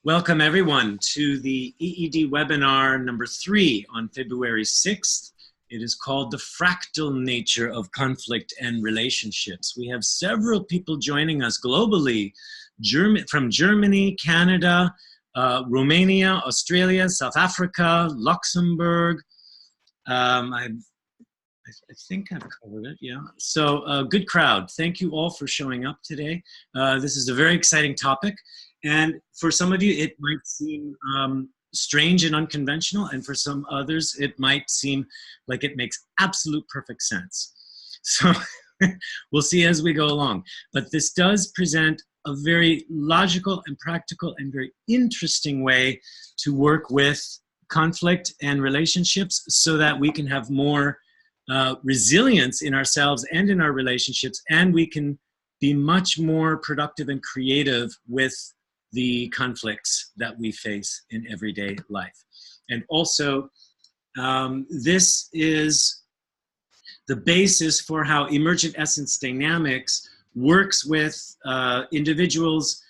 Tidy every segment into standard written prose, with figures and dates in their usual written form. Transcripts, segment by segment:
Welcome everyone to the EED webinar number 3 on February 6th. It is called The Fractal Nature of Conflict and Relationships. We have several people joining us globally, from Germany, Canada, Romania, Australia, South Africa, Luxembourg. I think I've covered it, yeah. So good crowd. Thank you all for showing up today. This is a very exciting topic. And for some of you, it might seem strange and unconventional, and for some others, it might seem like it makes absolute perfect sense. So we'll see as we go along. But this does present a very logical and practical and very interesting way to work with conflict and relationships so that we can have more resilience in ourselves and in our relationships, and we can be much more productive and creative with the conflicts that we face in everyday life. And also, this is the basis for how emergent essence dynamics works with individuals,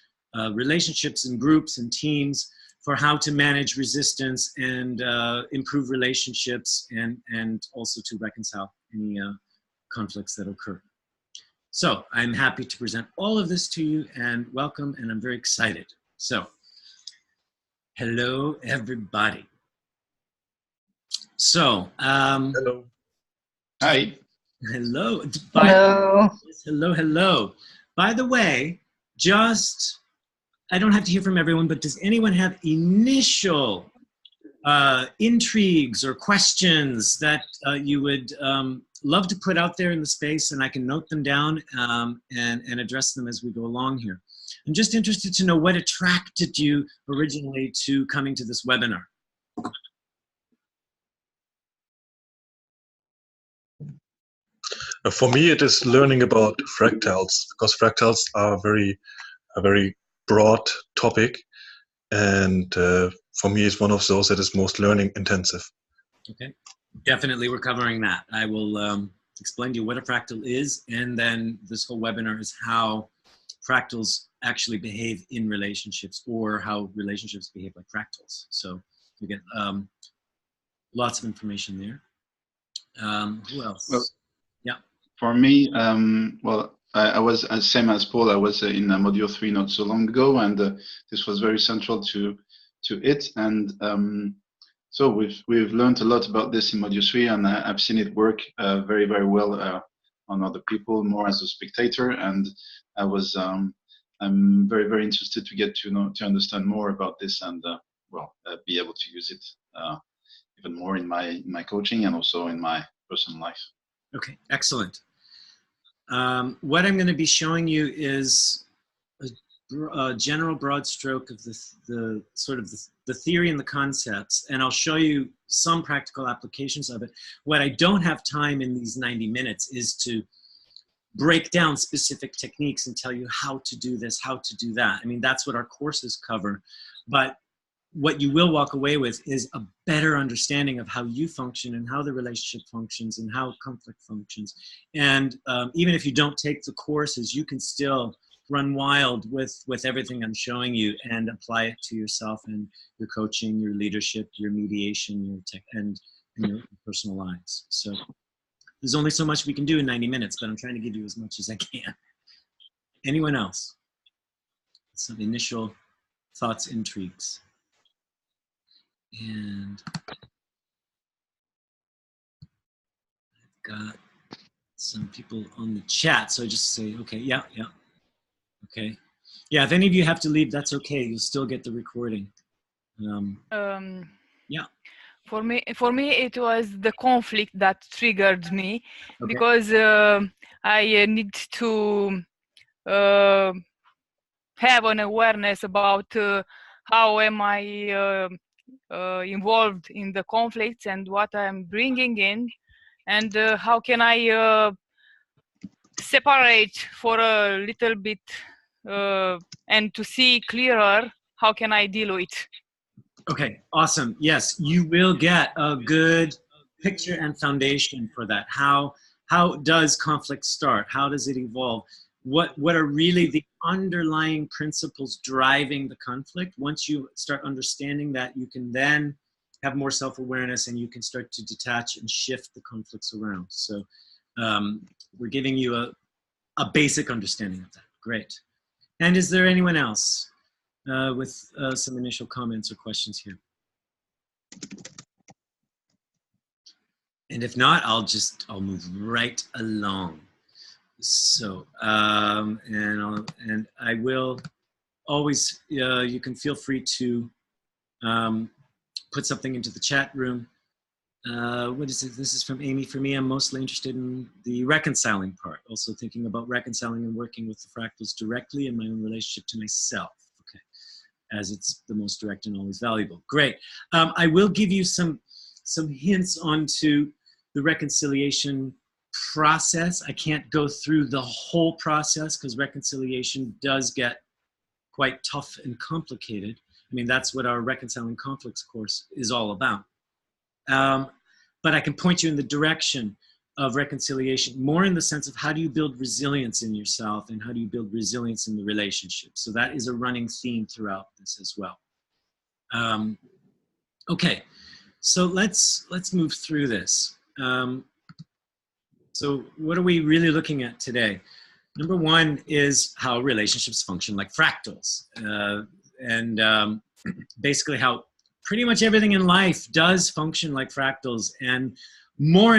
relationships and groups and teams for how to manage resistance and improve relationships and also to reconcile any conflicts that occur. So I'm happy to present all of this to you, and welcome, and I'm very excited. So, hello everybody. So, hello. Hi. Hello. Hello. Hello. By the way, I don't have to hear from everyone, but does anyone have initial intrigues or questions that you would love to put out there in the space, and I can note them down and address them as we go along here? I'm just interested to know what attracted you originally to coming to this webinar. For me, it is learning about fractals, because fractals are a very broad topic, and for me, it's one of those that is most learning intensive. Okay, definitely we're covering that. I will explain to you what a fractal is, and then this whole webinar is how fractals actually behave in relationships, or how relationships behave like fractals. So you get lots of information there. Who else? Well, yeah. For me, well, I was same as Paul. I was in module 3 not so long ago, and this was very central to it. And so we've learned a lot about this in module 3, and I've seen it work very, very well on other people, more as a spectator. And I'm very, very interested to get to understand more about this, and be able to use it even more in my coaching and also in my personal life. Okay, excellent. What I'm going to be showing you is a general broad stroke of the sort of the theory and the concepts, and I'll show you some practical applications of it. What I don't have time in these 90 minutes is to break down specific techniques and tell you how to do this, how to do that. I mean, that's what our courses cover, but what you will walk away with is a better understanding of how you function and how the relationship functions and how conflict functions. And even if you don't take the courses, you can still run wild with everything I'm showing you and apply it to yourself and your coaching, your leadership, your mediation, your tech, and your personal lives. So there's only so much we can do in 90 minutes, but I'm trying to give you as much as I can. Anyone else? Some initial thoughts, intrigues? And I've got some people on the chat, so I just say, okay, yeah, okay. Yeah, if any of you have to leave, that's okay. You'll still get the recording. Yeah. For me, it was the conflict that triggered me, okay, because I need to have an awareness about how am I involved in the conflicts and what I'm bringing in, and how can I separate for a little bit and to see clearer how can I deal with it. Okay, awesome. Yes, you will get a good picture and foundation for that. How does conflict start? How does it evolve? what are really the underlying principles driving the conflict. Once you start understanding that, you can then have more self-awareness, and you can start to detach and shift the conflicts around. So we're giving you a basic understanding of that. Great. And is there anyone else with some initial comments or questions here? And if not, I'll move right along. So, and I will always, you can feel free to put something into the chat room. What is it? This is from Amy. For me, I'm mostly interested in the reconciling part. Also thinking about reconciling and working with the fractals directly in my own relationship to myself. Okay, as it's the most direct and always valuable. Great. I will give you some hints onto the reconciliation process. I can't go through the whole process because reconciliation does get quite tough and complicated. I mean, that's what our Reconciling Conflicts course is all about. But I can point you in the direction of reconciliation, more in the sense of how do you build resilience in yourself and how do you build resilience in the relationship. So that is a running theme throughout this as well. Okay, so let's move through this. So what are we really looking at today? Number one is how relationships function like fractals, and basically how pretty much everything in life does function like fractals. And more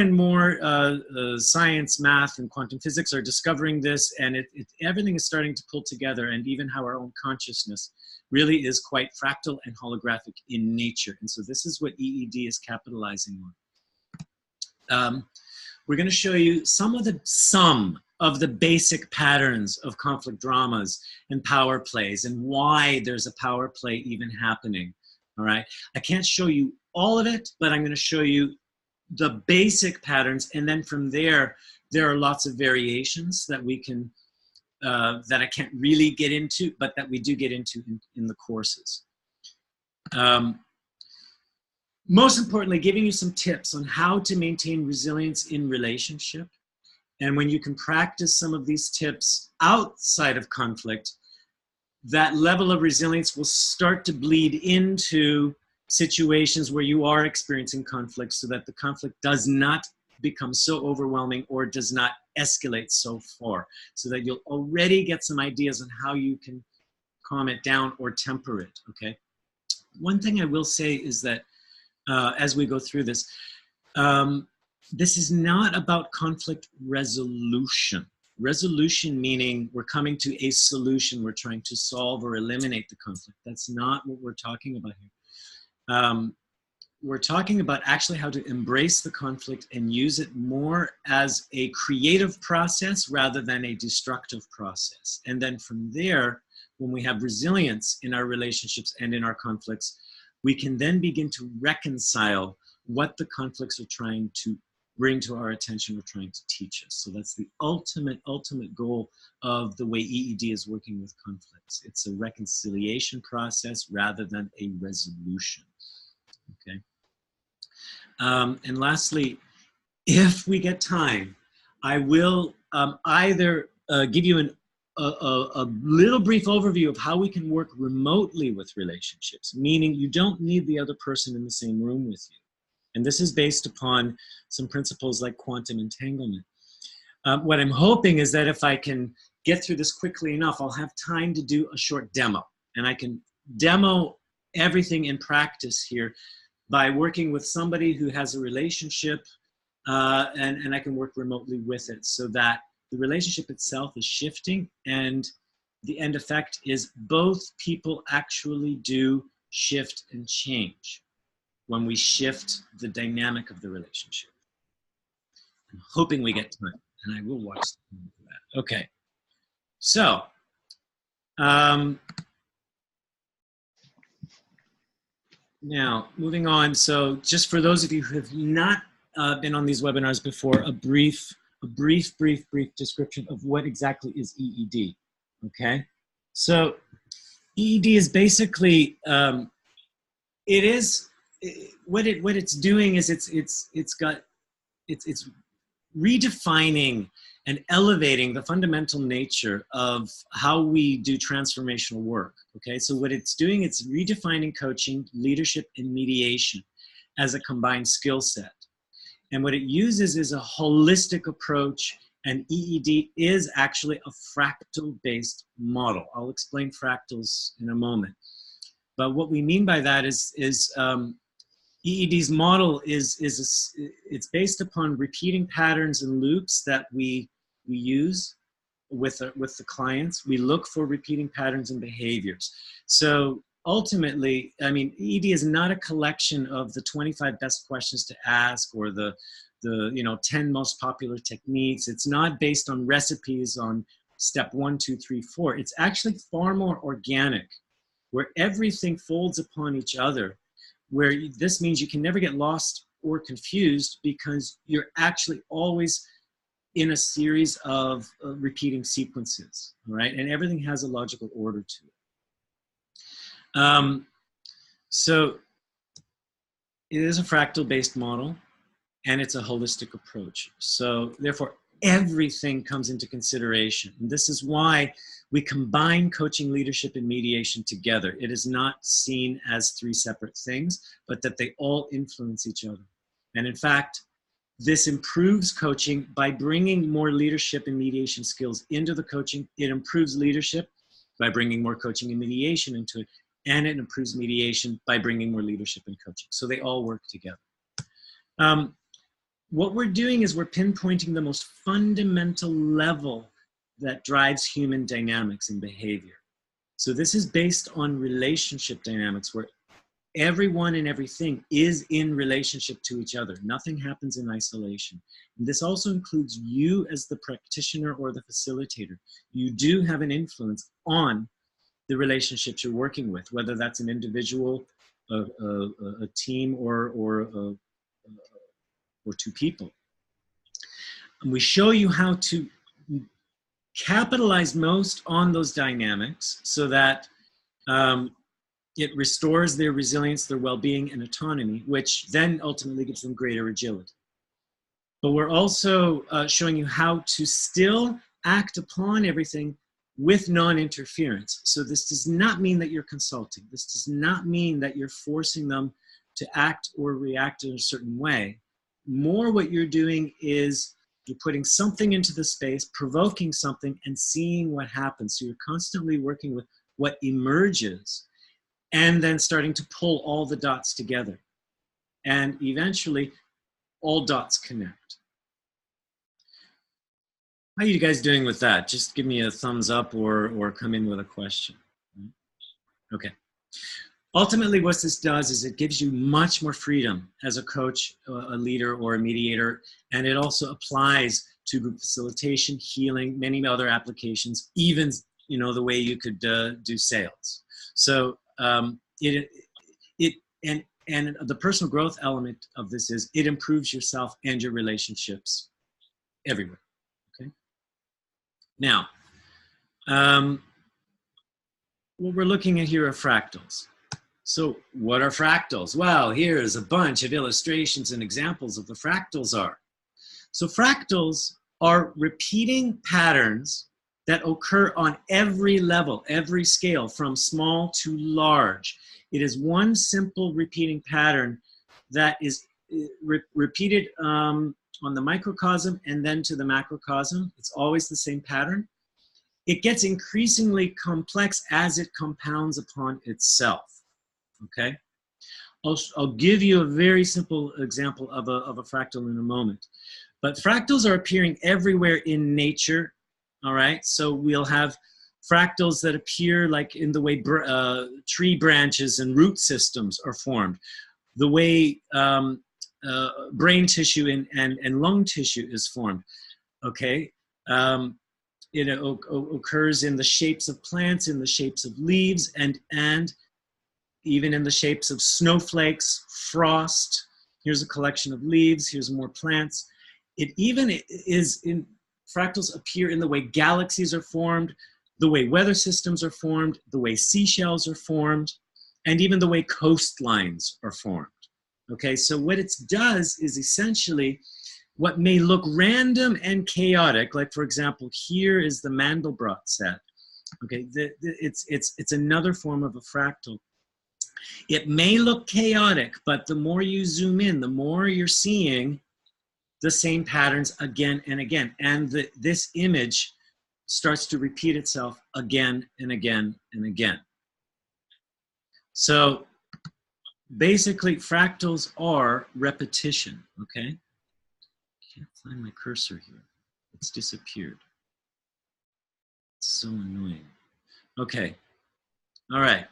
science, math, and quantum physics are discovering this, and everything is starting to pull together, and even how our own consciousness really is quite fractal and holographic in nature. And so this is what EED is capitalizing on. We're going to show you some of the basic patterns of conflict dramas and power plays, and why there's a power play even happening. All right, I can't show you all of it, but I'm going to show you the basic patterns, and then from there are lots of variations that we can that I can't really get into, but that we do get into in the courses. Most importantly, giving you some tips on how to maintain resilience in relationship. And when you can practice some of these tips outside of conflict, that level of resilience will start to bleed into situations where you are experiencing conflict, so that the conflict does not become so overwhelming or does not escalate so far, so that you'll already get some ideas on how you can calm it down or temper it, okay? One thing I will say is that as we go through this, this is not about conflict resolution. Resolution meaning we're coming to a solution, we're trying to solve or eliminate the conflict. That's not what we're talking about here. We're talking about actually how to embrace the conflict and use it more as a creative process rather than a destructive process. And then from there, when we have resilience in our relationships and in our conflicts, we can then begin to reconcile what the conflicts are trying to bring to our attention or trying to teach us. So that's the ultimate goal of the way EED is working with conflicts. It's a reconciliation process rather than a resolution, okay? And lastly, if we get time, I will either give you a little brief overview of how we can work remotely with relationships, meaning you don't need the other person in the same room with you. And this is based upon some principles like quantum entanglement. What I'm hoping is that if I can get through this quickly enough, I'll have time to do a short demo. And I can demo everything in practice here by working with somebody who has a relationship, and I can work remotely with it, so that the relationship itself is shifting, and the end effect is both people actually do shift and change when we shift the dynamic of the relationship. I'm hoping we get time, and I will watch for that. Okay, so now moving on. So just for those of you who have not been on these webinars before, a brief description of what exactly is EED, okay? So EED is basically, what it's doing is it's redefining and elevating the fundamental nature of how we do transformational work. Okay, so what it's doing, it's redefining coaching, leadership, and mediation as a combined skill set. And what it uses is a holistic approach, and EED is actually a fractal-based model. I'll explain fractals in a moment. But what we mean by that is EED's model it's based upon repeating patterns and loops that we use with the clients. We look for repeating patterns and behaviors. So ultimately, I mean, EED is not a collection of the 25 best questions to ask or the 10 most popular techniques. It's not based on recipes on step 1, 2, 3, 4. It's actually far more organic, where everything folds upon each other, where this means you can never get lost or confused because you're actually always in a series of repeating sequences, right? And everything has a logical order to it. So it is a fractal-based model, and it's a holistic approach. So therefore, everything comes into consideration. And this is why we combine coaching, leadership, and mediation together. It is not seen as 3 separate things, but that they all influence each other. And in fact, this improves coaching by bringing more leadership and mediation skills into the coaching. It improves leadership by bringing more coaching and mediation into it. And it improves mediation by bringing more leadership and coaching. So they all work together. What we're doing is we're pinpointing the most fundamental level that drives human dynamics and behavior. So this is based on relationship dynamics, where everyone and everything is in relationship to each other. Nothing happens in isolation. And this also includes you as the practitioner or the facilitator. You do have an influence on the relationships you're working with, whether that's an individual, a team, or 2 people. And we show you how to capitalize most on those dynamics so that it restores their resilience, their well-being, and autonomy, which then ultimately gives them greater agility. But we're also showing you how to still act upon everything with non-interference. So this does not mean that you're consulting. This does not mean that you're forcing them to act or react in a certain way. More what you're doing is you're putting something into the space, provoking something, and seeing what happens. So you're constantly working with what emerges and then starting to pull all the dots together. And eventually, all dots connect. How are you guys doing with that? Just give me a thumbs up or come in with a question. Okay. Ultimately, what this does is it gives you much more freedom as a coach, a leader, or a mediator, and it also applies to group facilitation, healing, many other applications, even the way you could do sales. So and the personal growth element of this is it improves yourself and your relationships everywhere. Okay. Now, what we're looking at here are fractals. So what are fractals? Well, here's a bunch of illustrations and examples of the fractals are. So fractals are repeating patterns that occur on every level, every scale, from small to large. It is one simple repeating pattern that is repeated on the microcosm and then to the macrocosm. It's always the same pattern. It gets increasingly complex as it compounds upon itself. Okay, I'll give you a very simple example of a fractal in a moment. But fractals are appearing everywhere in nature, all right? So we'll have fractals that appear like in the way tree branches and root systems are formed, the way brain tissue and lung tissue is formed, okay? It occurs in the shapes of plants, in the shapes of leaves, and even in the shapes of snowflakes, frost. Here's a collection of leaves, here's more plants. It even is in, fractals appear in the way galaxies are formed, the way weather systems are formed, the way seashells are formed, and even the way coastlines are formed. Okay, so what it does is essentially what may look random and chaotic, like for example, here is the Mandelbrot set. Okay, it's another form of a fractal. It may look chaotic, but the more you zoom in, the more you're seeing the same patterns again and again. And this image starts to repeat itself again and again and again. So basically, fractals are repetition, okay? Can't find my cursor here. It's disappeared. It's so annoying. Okay, all right.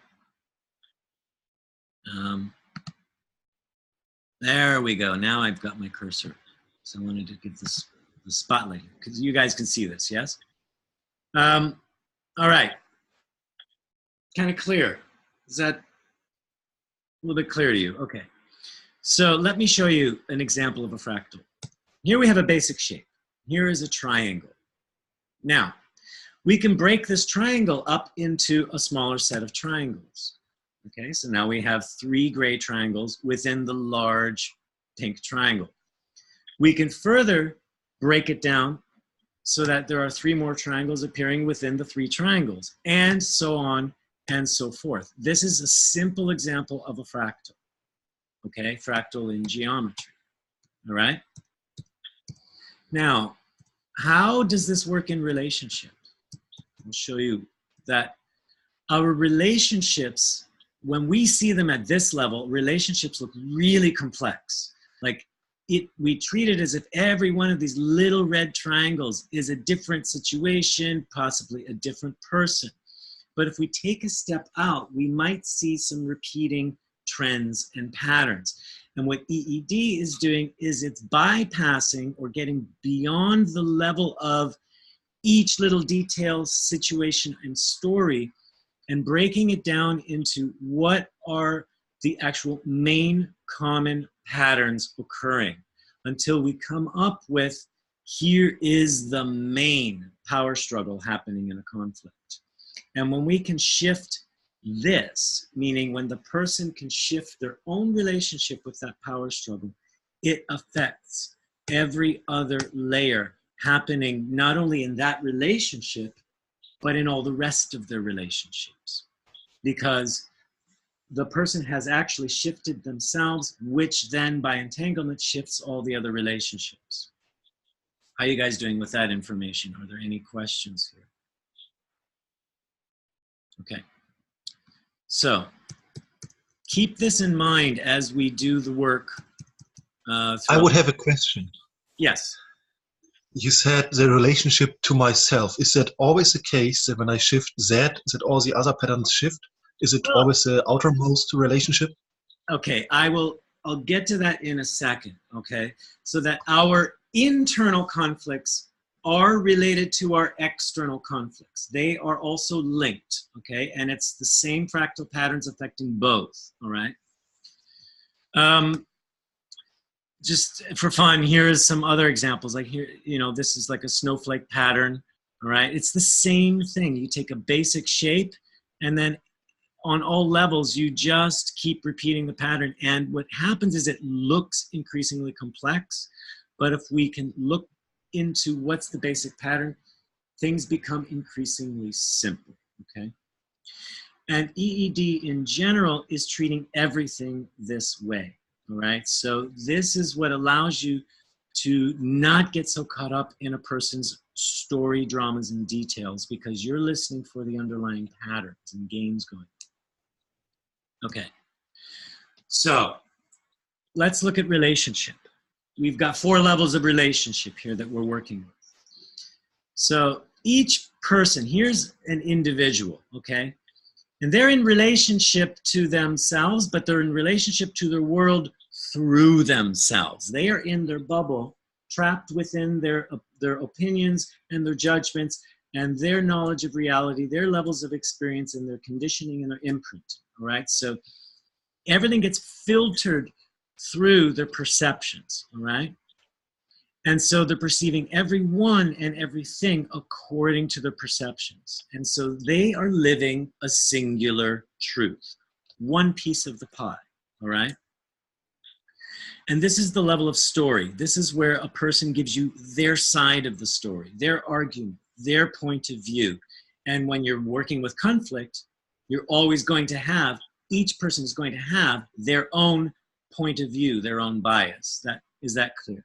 There we go. Now I've got my cursor. So I wanted to give this the spotlight because you guys can see this, yes? All right. Kind of clear. Is that a little bit clear to you? Okay. So let me show you an example of a fractal. Here we have a basic shape. Here is a triangle. Now, we can break this triangle up into a smaller set of triangles. Okay, so now we have 3 gray triangles within the large pink triangle. We can further break it down so that there are 3 more triangles appearing within the 3 triangles, and so on and so forth. This is a simple example of a fractal. Okay, fractal in geometry. All right? Now, how does this work in relationships? I'll show you that our relationships, when we see them at this level, relationships look really complex. Like we treat it as if every one of these little red triangles is a different situation, possibly a different person. But if we take a step out, we might see some repeating trends and patterns. And what EED is doing is it's bypassing or getting beyond the level of each little detail, situation, and story, and breaking it down into what are the actual main common patterns occurring until we come up with, here is the main power struggle happening in a conflict. And when we can shift this, meaning when the person can shift their own relationship with that power struggle, it affects every other layer happening not only in that relationship, but in all the rest of their relationships. Because the person has actually shifted themselves, which then by entanglement shifts all the other relationships. How are you guys doing with that information? Are there any questions here? Okay. So keep this in mind as we do the work. I would have a question. Yes. You said the relationship to myself. Is that always the case that when I shift that all the other patterns shift? Is it always the outermost relationship? Okay, I'll get to that in a second, okay? So that our internal conflicts are related to our external conflicts. They are also linked, okay? And it's the same fractal patterns affecting both, all right? Just for fun, here's some other examples. Like here, you know, this is like a snowflake pattern, all right? It's the same thing. You take a basic shape and then on all levels, you just keep repeating the pattern. And what happens is it looks increasingly complex, but if we can look into what's the basic pattern, things become increasingly simple, okay? And EED in general is treating everything this way, all right? So this is what allows you to not get so caught up in a person's story, dramas, and details because you're listening for the underlying patterns and games going on. Okay, so let's look at relationship. We've got 4 levels of relationship here that we're working with. So each person, here's an individual, okay? And they're in relationship to themselves, but they're in relationship to their world through themselves. They are in their bubble, trapped within their opinions and their judgments and their knowledge of reality, their levels of experience and their conditioning and their imprint, all right? So everything gets filtered through their perceptions, all right? And so they're perceiving everyone and everything according to their perceptions. And so they are living a singular truth, one piece of the pie, all right? And this is the level of story. This is where a person gives you their side of the story, their argument, their point of view. And when you're working with conflict, you're always going to have, each person is going to have their own point of view, their own bias. Is that clear?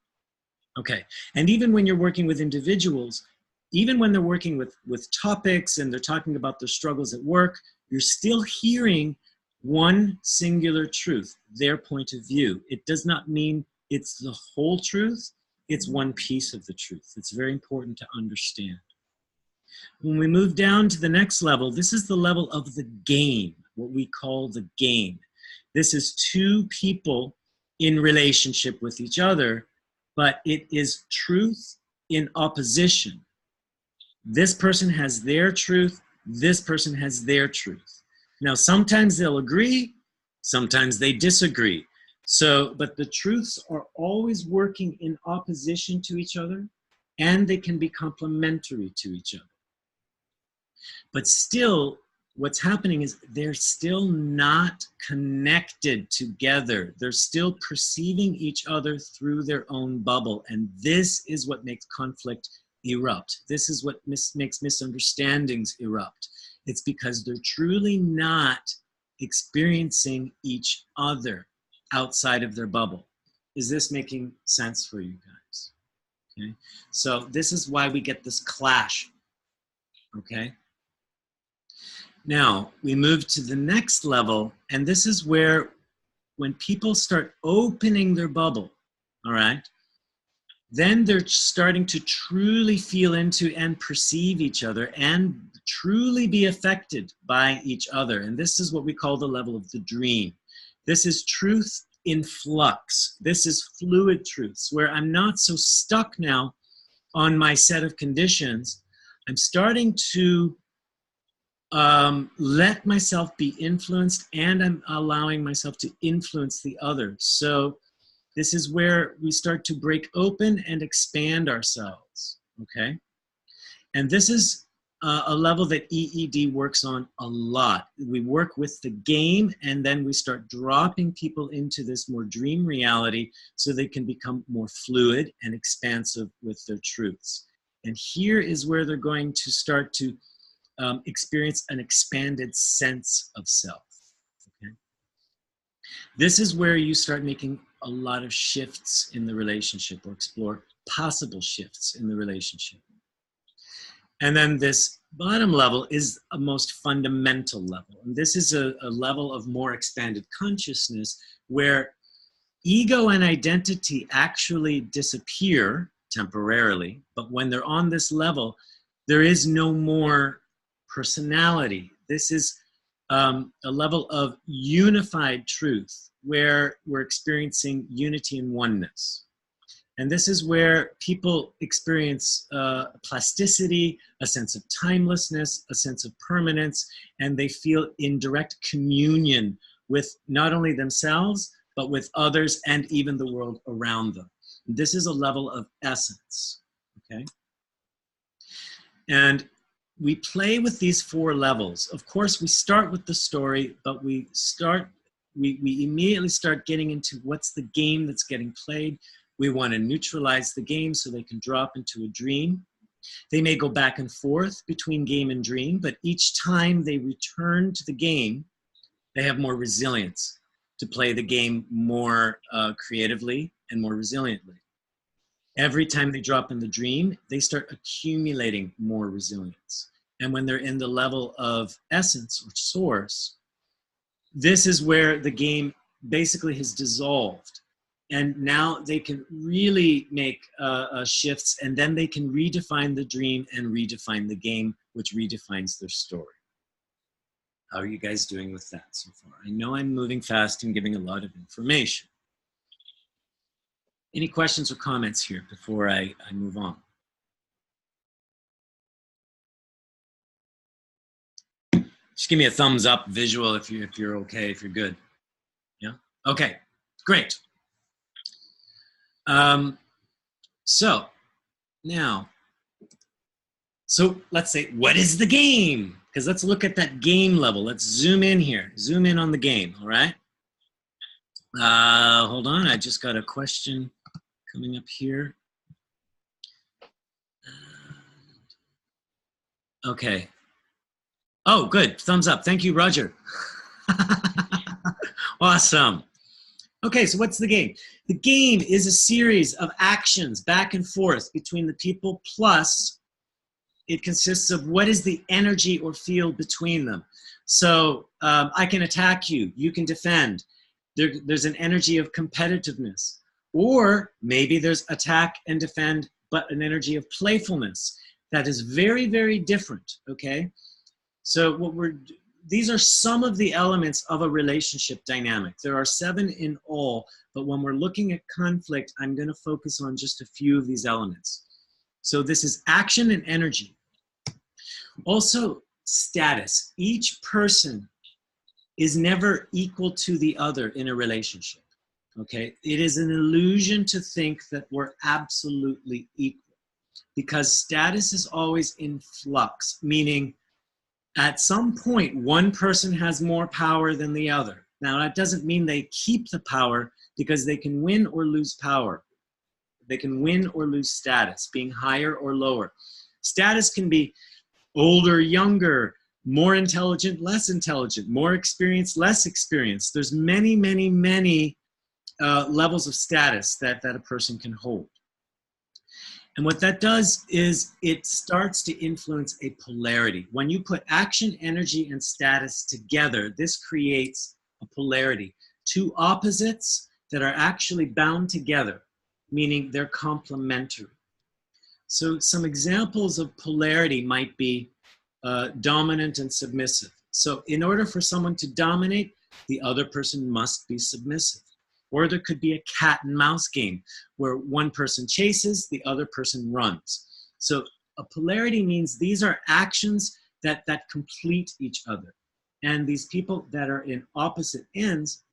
Okay. And even when you're working with individuals, even when they're working with topics and they're talking about their struggles at work, you're still hearing one singular truth, their point of view. It does not mean it's the whole truth. It's one piece of the truth. It's very important to understand. When we move down to the next level, this is the level of the game, what we call the game. This is two people in relationship with each other, but it is truth in opposition. This person has their truth, this person has their truth. Now, sometimes they'll agree, sometimes they disagree. So, but the truths are always working in opposition to each other, and they can be complementary to each other. But still, what's happening is they're still not connected together. They're still perceiving each other through their own bubble. And this is what makes conflict erupt. This is what makes misunderstandings erupt. It's because they're truly not experiencing each other outside of their bubble. Is this making sense for you guys? Okay. So this is why we get this clash. Okay. Now, we move to the next level, and this is where when people start opening their bubble, all right, then they're starting to truly feel into and perceive each other and truly be affected by each other. And this is what we call the level of the dream. This is truth in flux. This is fluid truths, where I'm not so stuck now on my set of conditions. I'm starting to let myself be influenced, and I'm allowing myself to influence the other. So this is where we start to break open and expand ourselves, okay? And this is a level that EED works on a lot. We work with the game, and then we start dropping people into this more dream reality so they can become more fluid and expansive with their truths. And here is where they're going to start to experience an expanded sense of self. Okay? This is where you start making a lot of shifts in the relationship, or explore possible shifts in the relationship. And then this bottom level is a most fundamental level. And this is a level of more expanded consciousness where ego and identity actually disappear temporarily. But when they're on this level, there is no more personality. This is a level of unified truth where we're experiencing unity and oneness. And this is where people experience plasticity, a sense of timelessness, a sense of permanence, and they feel in direct communion with not only themselves, but with others and even the world around them. This is a level of essence, okay? And we play with these 4 levels. Of course, we start with the story, but we immediately start getting into what's the game that's getting played. We want to neutralize the game so they can drop into a dream. They may go back and forth between game and dream, but each time they return to the game, they have more resilience to play the game more creatively and more resiliently. Every time they drop in the dream, they start accumulating more resilience. And when they're in the level of essence or source, this is where the game basically has dissolved. And now they can really make shifts, and then they can redefine the dream and redefine the game, which redefines their story. How are you guys doing with that so far? I know I'm moving fast and giving a lot of information. Any questions or comments here before I move on? Just give me a thumbs up visual if you're okay, if you're good. Yeah? Okay, great. So now, let's say, what is the game? Because let's look at that game level. Let's zoom in here. Zoom in on the game, all right? Hold on, I just got a question coming up here. Okay. Oh, good. Thumbs up. Thank you, Roger. Awesome. Okay, so what's the game? The game is a series of actions back and forth between the people, plus it consists of what is the energy or field between them. So I can attack you, you can defend. There's an energy of competitiveness. Or maybe there's attack and defend, but an energy of playfulness. That is very, very different, okay? So these are some of the elements of a relationship dynamic. There are 7 in all, but when we're looking at conflict, I'm going to focus on just a few of these elements. So this is action and energy. Also, status. Each person is never equal to the other in a relationship, okay? It is an illusion to think that we're absolutely equal, because status is always in flux, meaning at some point, one person has more power than the other. Now, that doesn't mean they keep the power, because they can win or lose power. They can win or lose status, being higher or lower. Status can be older, younger, more intelligent, less intelligent, more experienced, less experienced. There's many, many, many levels of status that a person can hold. And what that does is it starts to influence a polarity. When you put action, energy, and status together, this creates a polarity. 2 opposites that are actually bound together, meaning they're complementary. So some examples of polarity might be dominant and submissive. So in order for someone to dominate, the other person must be submissive. Or there could be a cat and mouse game where one person chases, the other person runs. So a polarity means these are actions that complete each other. And these people that are in opposite ends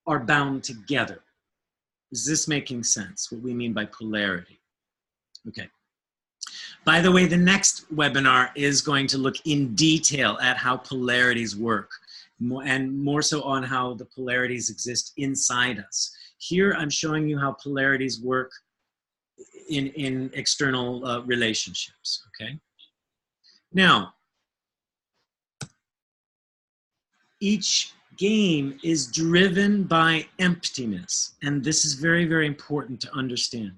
are bound together. Is this making sense, what we mean by polarity? Okay. By the way, the next webinar is going to look in detail at how polarities work, and more so on how the polarities exist inside us. Here, I'm showing you how polarities work in external relationships, okay? Now, each game is driven by emptiness, and this is very, very important to understand.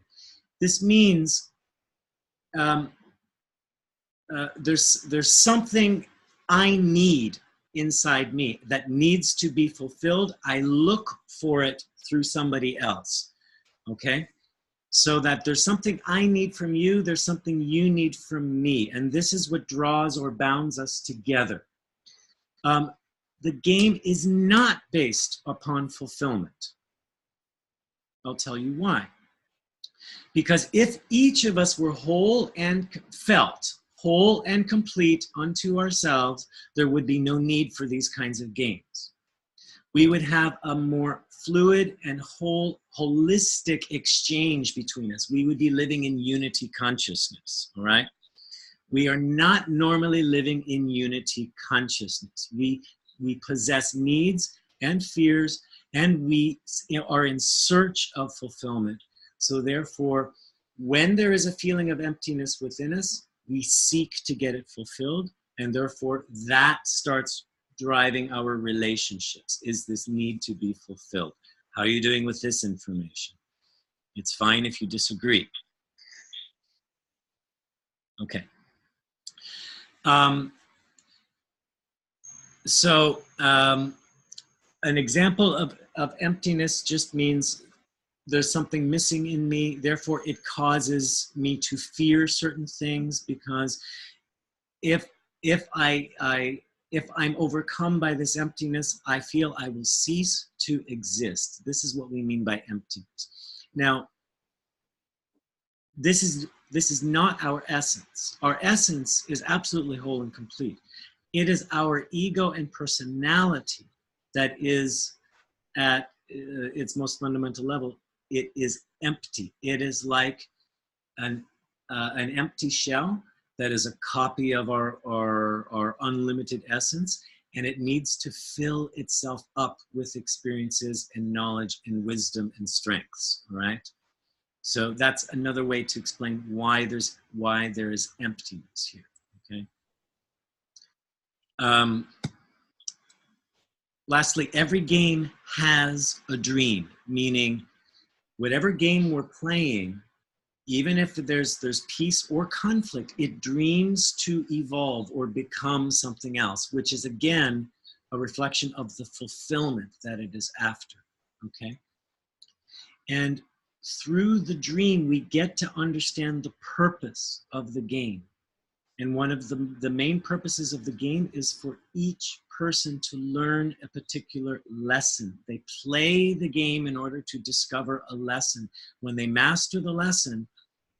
This means there's something I need inside me that needs to be fulfilled. I look for it through somebody else, okay? So that there's something I need from you, there's something you need from me, and this is what draws or bounds us together. The game is not based upon fulfillment. I'll tell you why. Because if each of us were whole and felt, whole and complete unto ourselves, there would be no need for these kinds of games. We would have a more fluid and holistic exchange between us. We would be living in unity consciousness, all right? We are not normally living in unity consciousness. We possess needs and fears, and we are in search of fulfillment. So therefore, when there is a feeling of emptiness within us, we seek to get it fulfilled, and therefore that starts driving our relationships, is this need to be fulfilled. How are you doing with this information? It's fine if you disagree. Okay. An example of emptiness just means there's something missing in me, therefore it causes me to fear certain things, because if I'm overcome by this emptiness, I feel I will cease to exist. This is what we mean by emptiness. Now, this is not our essence. Our essence is absolutely whole and complete. It is our ego and personality that is at its most fundamental level. It is empty. It is like an empty shell that is a copy of our unlimited essence, and it needs to fill itself up with experiences and knowledge and wisdom and strengths, all right? So that's another way to explain why there is emptiness here, okay? Lastly, every game has a dream, meaning whatever game we're playing, even if there's peace or conflict, it dreams to evolve or become something else, which is again a reflection of the fulfillment that it is after, okay? And through the dream, we get to understand the purpose of the game. And one of the main purposes of the game is for each person to learn a particular lesson. They play the game in order to discover a lesson. When they master the lesson,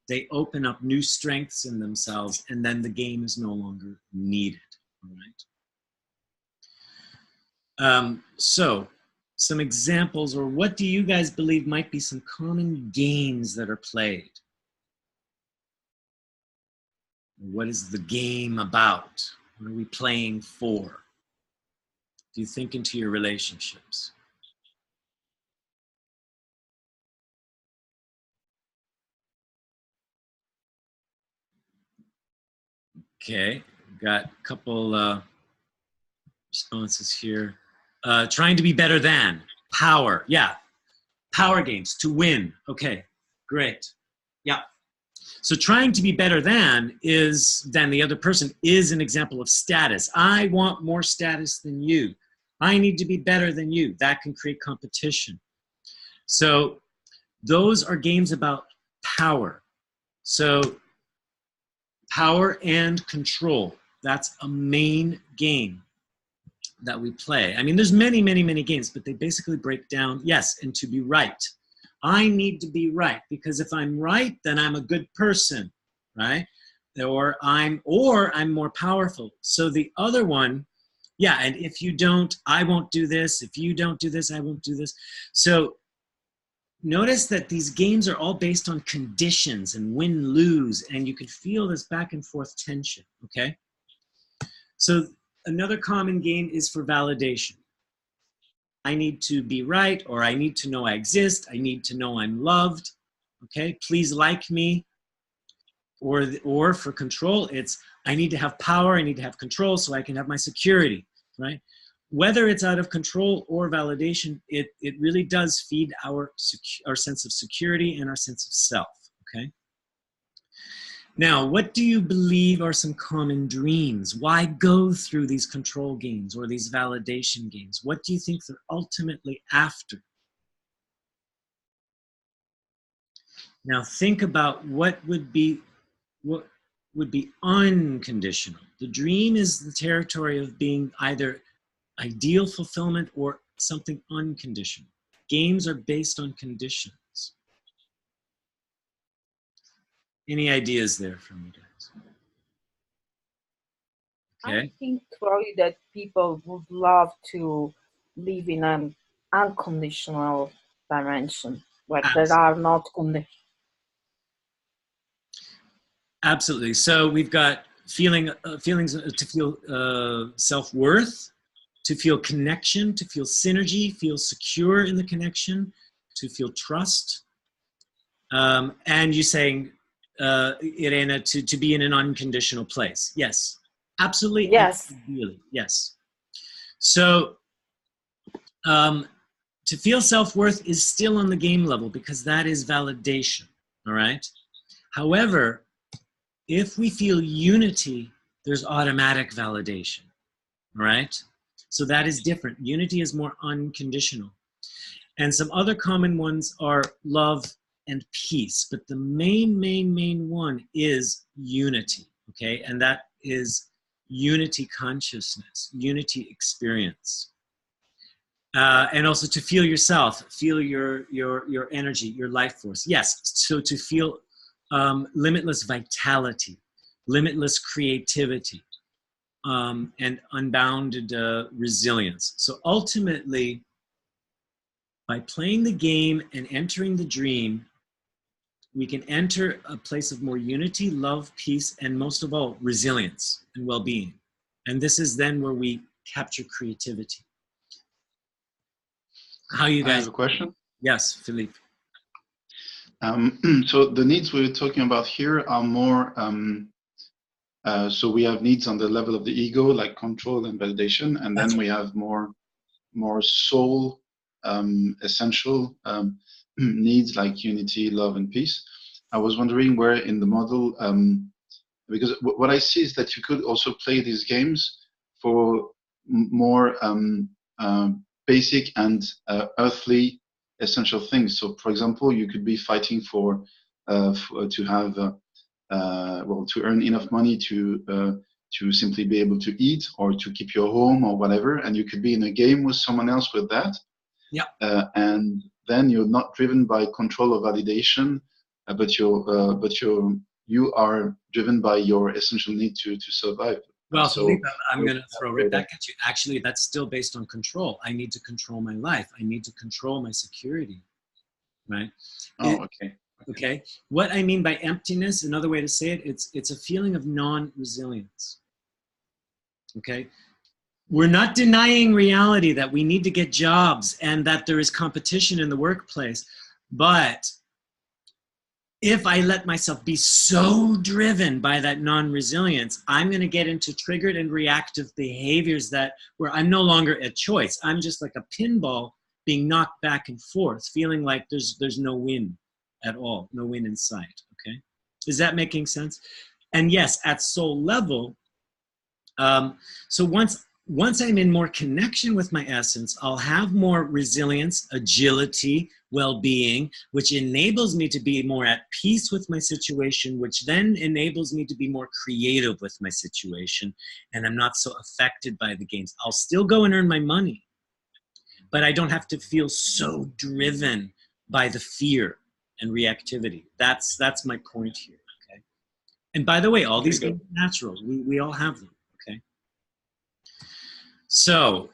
they open up new strengths in themselves, and then the game is no longer needed, all right? So some examples, or what do you guys believe might be some common games that are played? What is the game about? What are we playing for? Do you think into your relationships? Okay, got a couple responses here. Trying to be better than. Power, yeah. Power games, to win. Okay, great. Yeah. So trying to be better than the other person is an example of status. I want more status than you. I need to be better than you. That can create competition. So those are games about power. So power and control, that's a main game that we play. I mean, there's many, many, many games, but they basically break down, yes, and to be right. I need to be right, because if I'm right, then I'm a good person, right? Or I'm more powerful. So the other one, yeah, and if you don't, I won't do this. If you don't do this, I won't do this. So notice that these games are all based on conditions and win-lose, and you can feel this back and forth tension, okay? So another common game is for validation. I need to be right, or I need to know I exist. I need to know I'm loved, okay? Please like me. Or for control, it's I need to have power, I need to have control so I can have my security, right? Whether it's out of control or validation, it really does feed our sense of security and our sense of self, okay? Now, what do you believe are some common dreams? Why go through these control games or these validation games? What do you think they're ultimately after? Now, think about what would be unconditional. The dream is the territory of being either ideal fulfillment or something unconditional. Games are based on conditions. Any ideas there from you guys? Okay. I think, Troy, that people would love to live in an unconditional dimension, where there are not conditions. Absolutely. So we've got feelings to feel self-worth, to feel connection, to feel synergy, feel secure in the connection, to feel trust. And you're saying, Irena, to be in an unconditional place. Yes, absolutely. Yes. Ideally, yes. So to feel self-worth is still on the game level because that is validation, all right? However, if we feel unity, there's automatic validation, all right? So that is different. Unity is more unconditional. And some other common ones are love and peace, but the main one is unity, okay? And that is unity consciousness, unity experience. And also to feel yourself, feel your energy, your life force. Yes, so to feel limitless vitality, limitless creativity, and unbounded resilience. So ultimately, by playing the game and entering the dream, we can enter a place of more unity, love, peace, and most of all, resilience and well-being. And this is then where we capture creativity. How you guys? I have a question. Yes, Philippe. So the needs we're talking about here are more, so we have needs on the level of the ego, like control and validation, and then we have more soul, essential needs like unity, love, and peace. I was wondering where in the model, because what I see is that you could also play these games for more basic and earthly essential things. So, for example, you could be fighting to have to earn enough money to simply be able to eat or to keep your home or whatever, and you could be in a game with someone else with that. Yeah. And then you're not driven by control or validation, but you are driven by your essential need to survive. Well, so Philippe, I'm going to throw right back at you. Actually, that's still based on control. I need to control my life. I need to control my security, right? Okay. What I mean by emptiness, another way to say it, it's a feeling of non-resilience. Okay. We're not denying reality that we need to get jobs and that there is competition in the workplace, but if I let myself be so driven by that non-resilience, I'm going to get into triggered and reactive behaviors where I'm no longer a choice. I'm just like a pinball being knocked back and forth, feeling like there's no win at all, no win in sight. Okay, is that making sense? And yes, at soul level. So once I'm in more connection with my essence, I'll have more resilience, agility, well-being, which enables me to be more at peace with my situation, which then enables me to be more creative with my situation, and I'm not so affected by the games. I'll still go and earn my money, but I don't have to feel so driven by the fear and reactivity. That's my point here, okay? And by the way, all these games are natural. We all have them, okay? So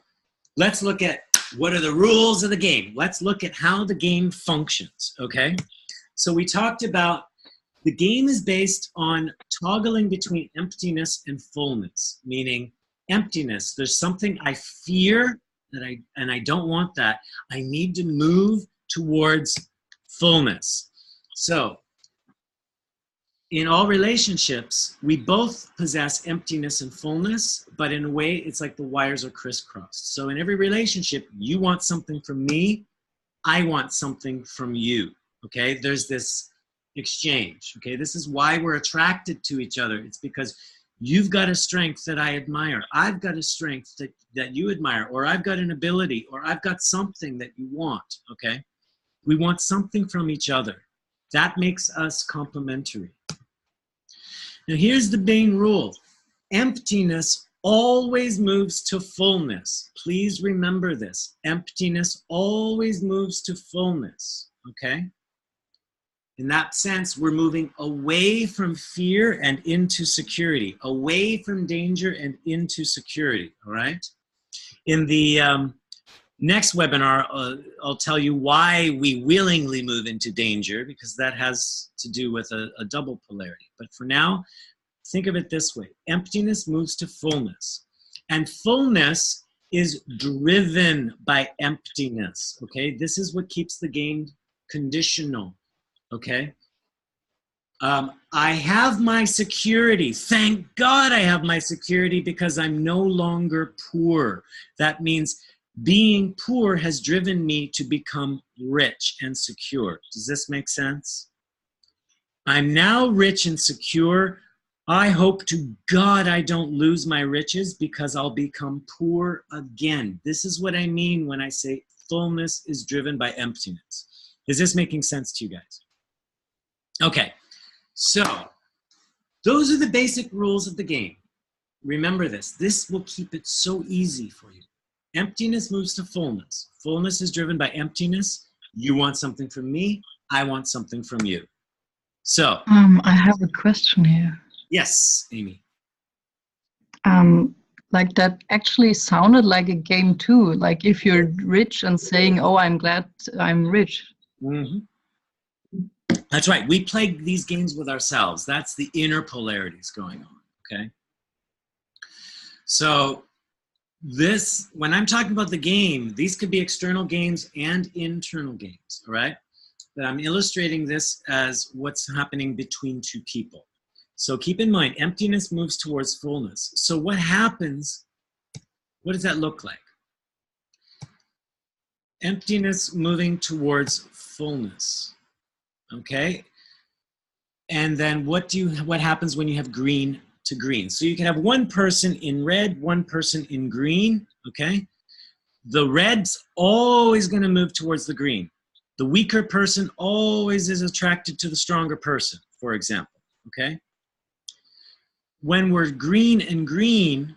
let's look at what are the rules of the game. Let's look at how the game functions, okay? So we talked about the game is based on toggling between emptiness and fullness, meaning emptiness. There's something I fear and I don't want that. I need to move towards fullness. So in all relationships, we both possess emptiness and fullness, but in a way, it's like the wires are crisscrossed. So in every relationship, you want something from me, I want something from you, okay? There's this exchange, okay? This is why we're attracted to each other. It's because you've got a strength that I admire. I've got a strength that you admire, or I've got an ability, or I've got something that you want, okay? We want something from each other. That makes us complementary. Now here's the Bane Rule. Emptiness always moves to fullness. Please remember this. Emptiness always moves to fullness, okay? In that sense, we're moving away from fear and into security, away from danger and into security, all right? In the next webinar, I'll tell you why we willingly move into danger, because that has to do with a double polarity. But for now, think of it this way. Emptiness moves to fullness. And fullness is driven by emptiness, okay? This is what keeps the game conditional, okay? I have my security. Thank God I have my security because I'm no longer poor. That means being poor has driven me to become rich and secure. Does this make sense? I'm now rich and secure. I hope to God I don't lose my riches because I'll become poor again. This is what I mean when I say fullness is driven by emptiness. Is this making sense to you guys? Okay, so those are the basic rules of the game. Remember this. This will keep it so easy for you. Emptiness moves to fullness. Fullness is driven by emptiness. You want something from me. I want something from you. So. I have a question here. Yes, Amy. Like that actually sounded like a game too. Like if you're rich and saying, oh, I'm glad I'm rich. Mm-hmm. That's right. We play these games with ourselves. That's the inner polarities going on, okay? So this, when I'm talking about the game, these could be external games and internal games, all right? But I'm illustrating this as what's happening between two people. So keep in mind, emptiness moves towards fullness. So what happens, what does that look like? Emptiness moving towards fullness, okay? And then what happens when you have green to green? So you can have one person in red, one person in green, okay? The red's always gonna move towards the green. The weaker person always is attracted to the stronger person, for example, okay? When we're green and green,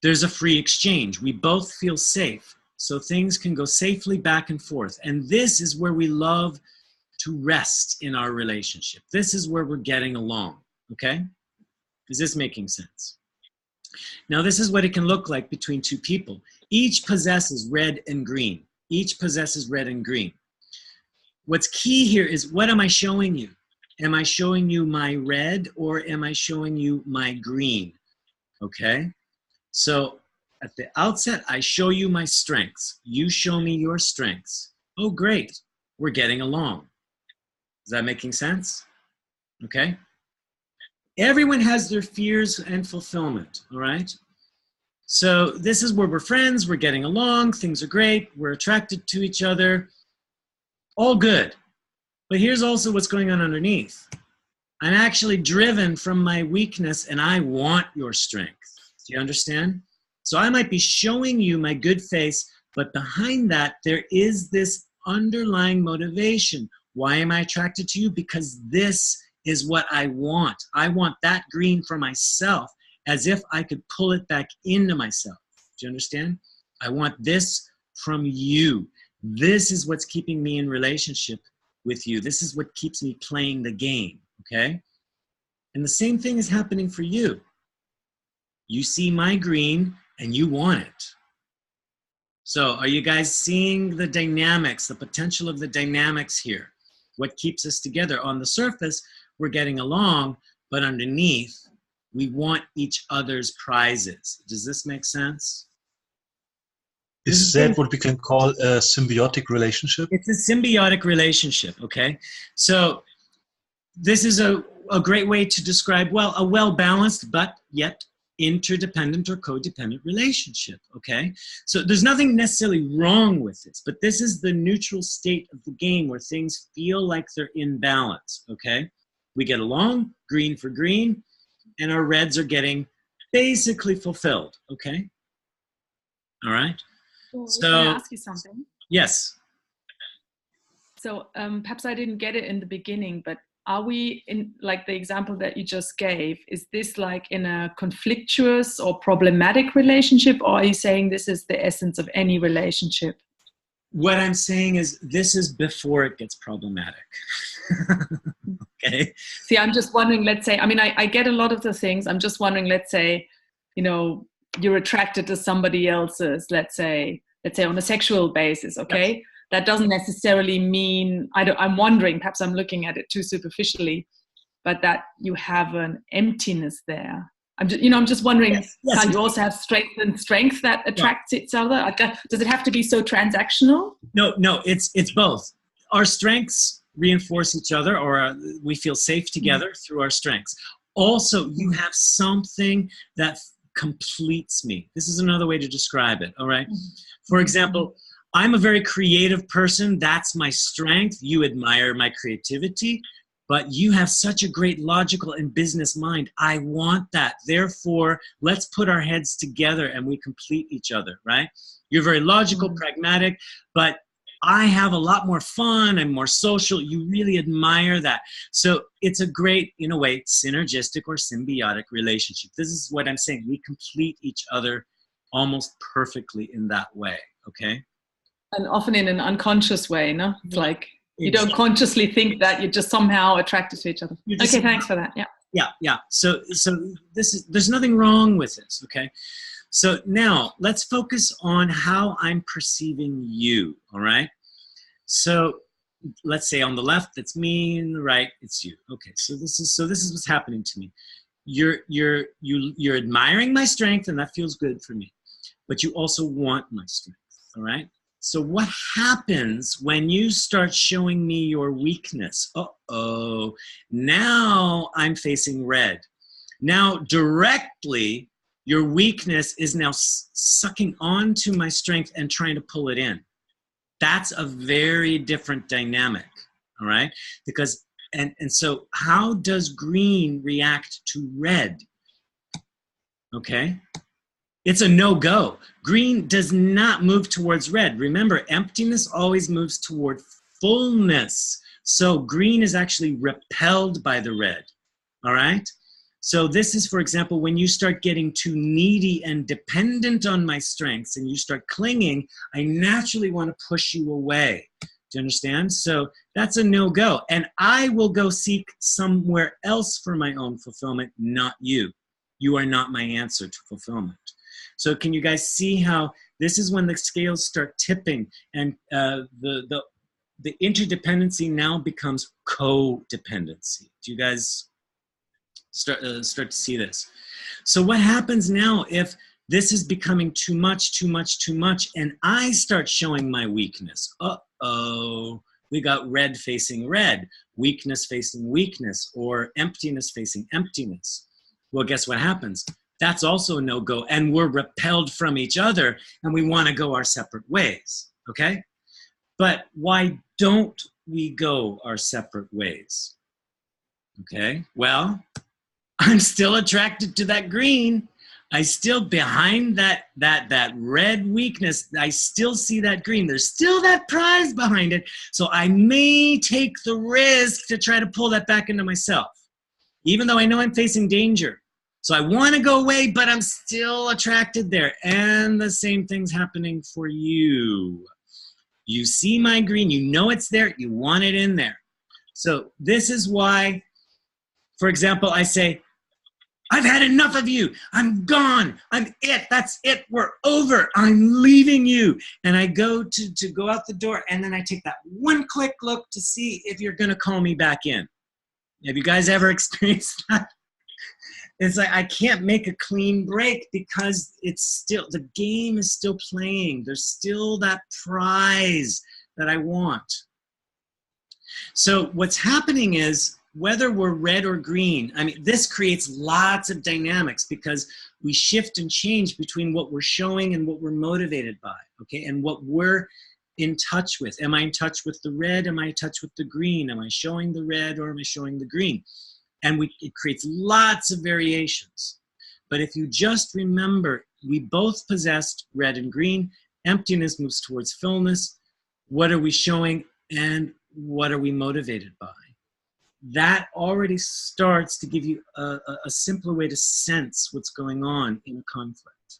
there's a free exchange. We both feel safe. So things can go safely back and forth. And this is where we love to rest in our relationship. This is where we're getting along, okay? Is this making sense? Now, this is what it can look like between two people. Each possesses red and green. Each possesses red and green. What's key here is, what am I showing you? Am I showing you my red or am I showing you my green? Okay? So at the outset, I show you my strengths. You show me your strengths. Oh, great. We're getting along. Is that making sense? Okay? Everyone has their fears and fulfillment, all right? So this is where we're friends, we're getting along, things are great, we're attracted to each other, all good. But here's also what's going on underneath. I'm actually driven from my weakness and I want your strength. Do you understand? So I might be showing you my good face, but behind that, there is this underlying motivation. Why am I attracted to you? Because this is what I want. I want that green for myself, as if I could pull it back into myself. Do you understand? I want this from you. This is what's keeping me in relationship with you. This is what keeps me playing the game, okay? And the same thing is happening for you. You see my green and you want it. So are you guys seeing the dynamics, the potential of the dynamics here? What keeps us together? On the surface, we're getting along, but underneath, we want each other's prizes. Does this make sense? Is that what we can call a symbiotic relationship? It's a symbiotic relationship, okay? So this is a great way to describe, well, a well-balanced but yet interdependent or codependent relationship, okay? So there's nothing necessarily wrong with this, but this is the neutral state of the game where things feel like they're in balance, okay? We get along, green for green, and our reds are getting basically fulfilled, okay? All right? So can I ask you something? Yes. So perhaps I didn't get it in the beginning, but are we in, like the example that you just gave, is this like in a conflictuous or problematic relationship, or are you saying this is the essence of any relationship? What I'm saying is this is before it gets problematic. Okay. See, I'm just wondering, let's say, I mean, I get a lot of the things. I'm just wondering, let's say, you know, you're attracted to somebody else's, let's say on a sexual basis, okay? Yes. That doesn't necessarily mean, I'm wondering, perhaps I'm looking at it too superficially, but that you have an emptiness there. I'm just wondering, yes. Can you also have strength and strength that attracts each other? Does it have to be so transactional? No, it's both. Our strengths reinforce each other, or we feel safe together through our strengths. Also, you have something that completes me. This is another way to describe it, all right? For example, I'm a very creative person. That's my strength. You admire my creativity, but you have such a great logical and business mind. I want that. Therefore, let's put our heads together and we complete each other, right? You're very logical, pragmatic, but I have a lot more fun. I'm more social. You really admire that. So it's a great, in a way, synergistic or symbiotic relationship. This is what I'm saying. We complete each other almost perfectly in that way, okay? And often in an unconscious way, no? It's like you don't consciously think that, you're just somehow attracted to each other. Okay, thanks for that. Yeah. Yeah. So there's nothing wrong with this, okay? So now let's focus on how I'm perceiving you, all right? So let's say on the left, it's me, and the right, it's you. Okay, so this is what's happening to me. You're admiring my strength, and that feels good for me. but you also want my strength, all right? So what happens when you start showing me your weakness? Uh-oh, now I'm facing red. Now directly, your weakness is now sucking onto my strength and trying to pull it in. That's a very different dynamic, all right? Because, and so how does green react to red? Okay, it's a no-go. Green does not move towards red. Remember, emptiness always moves toward fullness. So green is actually repelled by the red, all right? So this is, for example, when you start getting too needy and dependent on my strengths and you start clinging, I naturally want to push you away. Do you understand? So that's a no-go. And I will go seek somewhere else for my own fulfillment, not you. You are not my answer to fulfillment. So can you guys see how this is when the scales start tipping and the interdependency now becomes codependency? Do you guys start to see this? So what happens now if this is becoming too much, and I start showing my weakness? Uh-oh, we got red facing red, weakness facing weakness, or emptiness facing emptiness. Well, guess what happens? That's also a no-go, and we're repelled from each other, and we want to go our separate ways, okay? But why don't we go our separate ways? Okay, well, I'm still attracted to that green. I still, behind that red weakness, I still see that green. There's still that prize behind it, so I may take the risk to try to pull that back into myself, even though I know I'm facing danger. So I want to go away, but I'm still attracted there. And the same thing's happening for you. You see my green, you know it's there, you want it in there. So this is why, for example, I say, I've had enough of you. I'm gone. I'm it. That's it. We're over. I'm leaving you. And I go to go out the door, and then I take that one quick look to see if you're going to call me back in. Have you guys ever experienced that? It's like I can't make a clean break because it's still, the game is still playing. There's still that prize that I want. So what's happening is, whether we're red or green, I mean, this creates lots of dynamics because we shift and change between what we're showing and what we're motivated by, okay? And what we're in touch with. Am I in touch with the red? Am I in touch with the green? Am I showing the red or am I showing the green? And it creates lots of variations. But if you just remember, we both possessed red and green. Emptiness moves towards fullness. What are we showing and what are we motivated by? That already starts to give you a simpler way to sense what's going on in a conflict.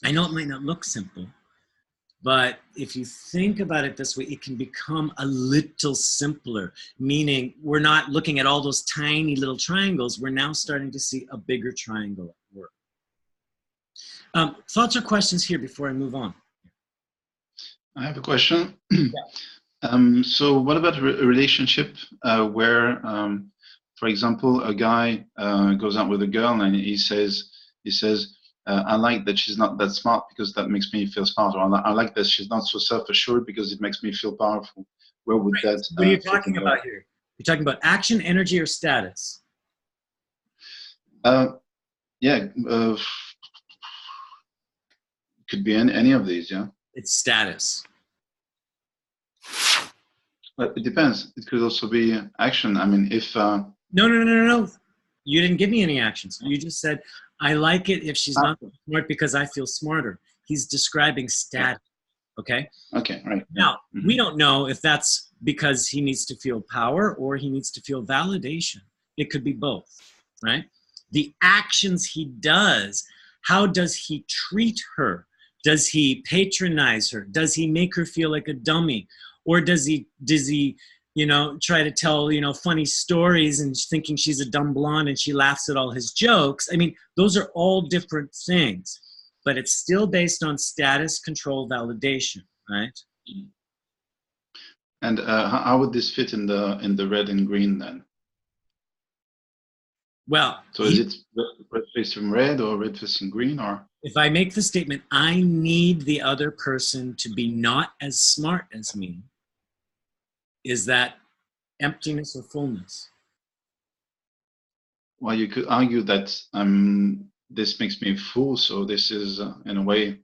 I know it might not look simple, but if you think about it this way, it can become a little simpler, meaning we're not looking at all those tiny little triangles. We're now starting to see a bigger triangle at work. Thoughts or questions here before I move on? I have a question. Yeah. So what about a relationship where, for example, a guy goes out with a girl and he says, I like that she's not that smart because that makes me feel smart, or I like that she's not so self-assured because it makes me feel powerful. Where would that? What are you talking about here? You're talking about action, energy, or status? Yeah, could be any of these. Yeah. It's status. But it depends. It could also be action. I mean, if No. You didn't give me any actions. You just said, I like it if she's not smart because I feel smarter. He's describing status, okay? Okay, right. Now, we don't know if that's because he needs to feel power or he needs to feel validation. It could be both, right? The actions he does, how does he treat her? Does he patronize her? Does he make her feel like a dummy? Or does he, you know, try to tell, you know, funny stories and thinking she's a dumb blonde and she laughs at all his jokes? I mean, those are all different things, but it's still based on status, control, validation, right? And how would this fit in the red and green then? Well, So is it red facing red or red facing green, or? If I make the statement, I need the other person to be not as smart as me, is that emptiness or fullness? Well, you could argue that this makes me full, so this is, in a way,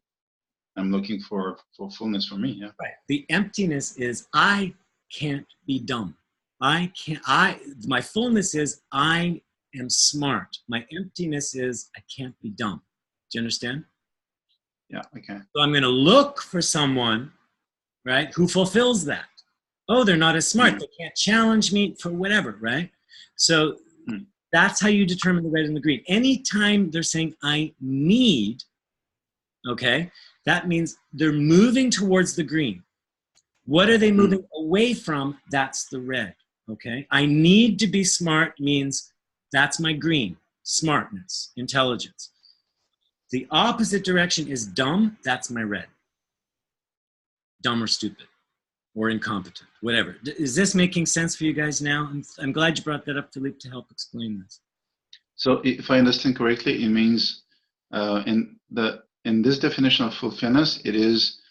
I'm looking for fullness for me, yeah. Right. The emptiness is I can't be dumb. My fullness is I am smart. My emptiness is I can't be dumb. Do you understand? Yeah, okay. So I'm going to look for someone, right, who fulfills that. Oh, they're not as smart. They can't challenge me for whatever, right? So that's how you determine the red and the green. Anytime they're saying I need, okay, that means they're moving towards the green. What are they moving away from? That's the red, okay? I need to be smart means that's my green, smartness, intelligence. The opposite direction is dumb, that's my red. Dumb or stupid or incompetent, whatever. Is this making sense for you guys now? I'm glad you brought that up, Philippe, to help explain this. So if I understand correctly, it means in this definition of fulfillment, it is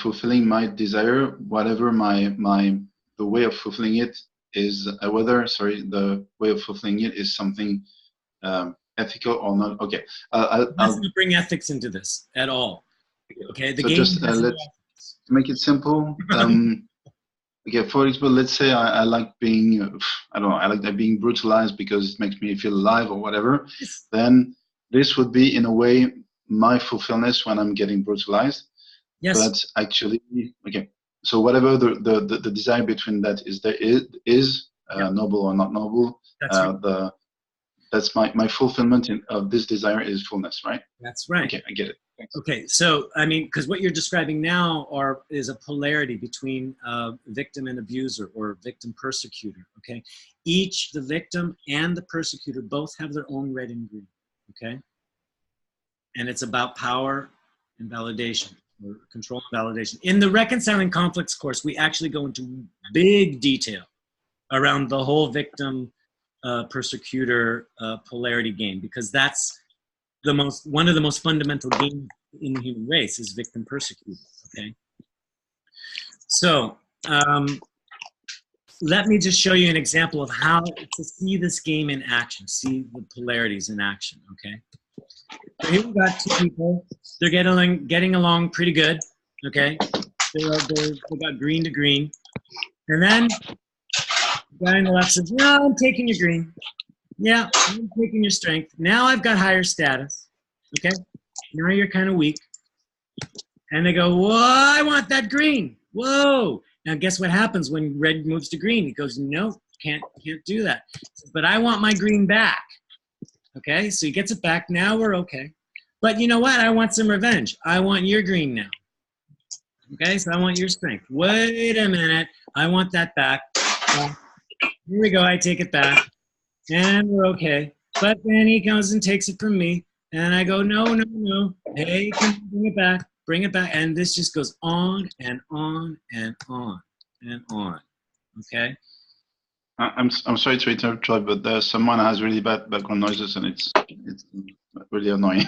fulfilling my desire, whatever the way of fulfilling it is, the way of fulfilling it is something ethical or not. Okay. It doesn't bring ethics into this at all. Okay. The so game just to make it simple. Okay, for example, let's say I like being, I don't know, I like being brutalized because it makes me feel alive or whatever. Then this would be, in a way, my fulfillment when I'm getting brutalized. Yes. But actually, okay. So whatever the desire between that is noble or not noble. That's right. That's my fulfillment of this desire is fullness, right? That's right. Okay, I get it. Thanks. Okay, so I mean, because what you're describing now is a polarity between victim and abuser, or victim persecutor. Okay, the victim and the persecutor both have their own red and green. Okay, and it's about power and validation, or control and validation. In the Reconciling Conflicts course, we actually go into big detail around the whole victim persecutor polarity game, because that's one of the most fundamental games in the human race is victim persecutor. Okay, so let me just show you an example of how to see this game in action, see the polarities in action. Okay, so here we got two people. They're getting along pretty good. Okay, they got green to green, and then the guy on the left says, "No, I'm taking your green. Yeah, I'm taking your strength. Now I've got higher status. Okay, now you're kind of weak." And they go, "Whoa, I want that green. Whoa." Now guess what happens when red moves to green? He goes, "No, can't do that." He says, "But I want my green back." Okay, so he gets it back. Now we're okay. But you know what? I want some revenge. I want your green now. Okay, so I want your strength. Wait a minute. I want that back. Here we go. I take it back. And we're okay. But then he comes and takes it from me. And I go, "No, no, no. Hey, come on, bring it back. Bring it back." And this just goes on and on and on and on. Okay? I'm sorry to interrupt, but someone has really bad background noises, and it's really annoying.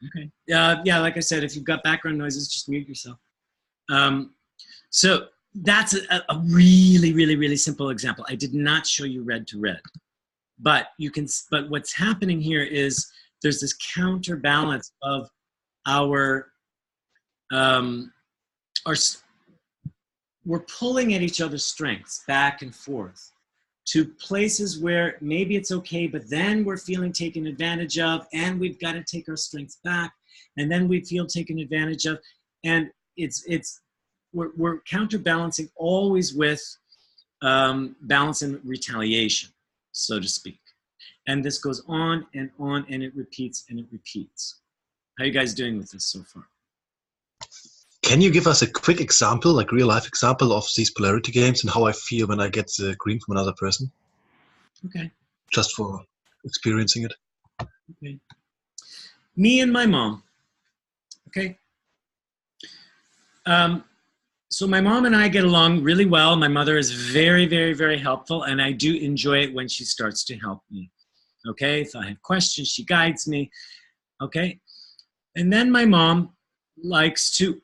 Okay. Yeah, like I said, if you've got background noises, just mute yourself. So that's a really, really, really simple example. I did not show you red to red. But what's happening here is there's this counterbalance of we're pulling at each other's strengths back and forth to places where maybe it's okay, but then we're feeling taken advantage of, and we've got to take our strengths back, and then we feel taken advantage of, and we're counterbalancing always with balance and retaliation, so to speak. And this goes on, and it repeats, and it repeats. How are you guys doing with this so far? Can you give us a quick example, like real life example of these polarity games and how I feel when I get the green from another person? Okay. Just for experiencing it. Okay. Me and my mom. Okay. So my mom and I get along really well. My mother is very, very, very helpful, and I do enjoy it when she starts to help me. Okay, if I have questions, she guides me. Okay, and then my mom likes to,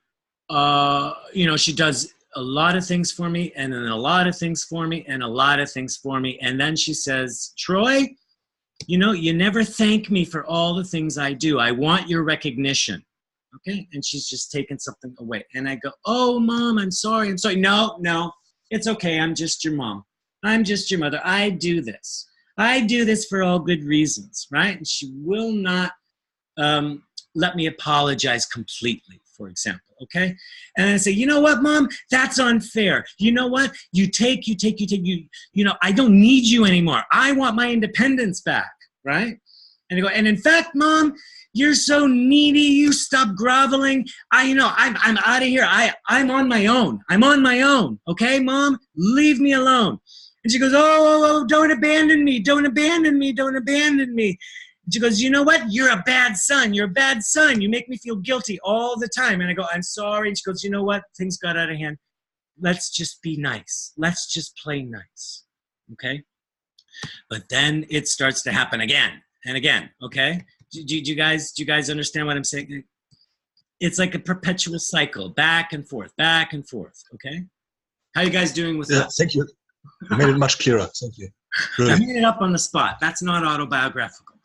she does a lot of things for me, and then a lot of things for me, and a lot of things for me. And then she says, Troy, you never thank me for all the things I do. I want your recognition. Okay, and she's just taken something away. And I go, oh, Mom, I'm sorry. No, it's okay. I'm just your mom. I'm just your mother. I do this. I do this for all good reasons, right? And she will not let me apologize completely, for example, okay? And I say, you know what, Mom? That's unfair. You know what? You I don't need you anymore. I want my independence back, right? And I go, and in fact, Mom, you're so needy. You stop groveling. I'm out of here. I'm on my own. I'm on my own. Okay, Mom? Leave me alone. And she goes, oh, don't abandon me. Don't abandon me. Don't abandon me. And she goes, you know what? You're a bad son. You're a bad son. You make me feel guilty all the time. And I go, I'm sorry. And she goes, you know what? Things got out of hand. Let's just be nice. Let's just play nice. Okay? But then it starts to happen again and again. Okay? Do you guys understand what I'm saying? It's like a perpetual cycle, back and forth, okay? How are you guys doing with that? Thank you. You made it much clearer. Thank you. Really. I made it up on the spot. That's not autobiographical.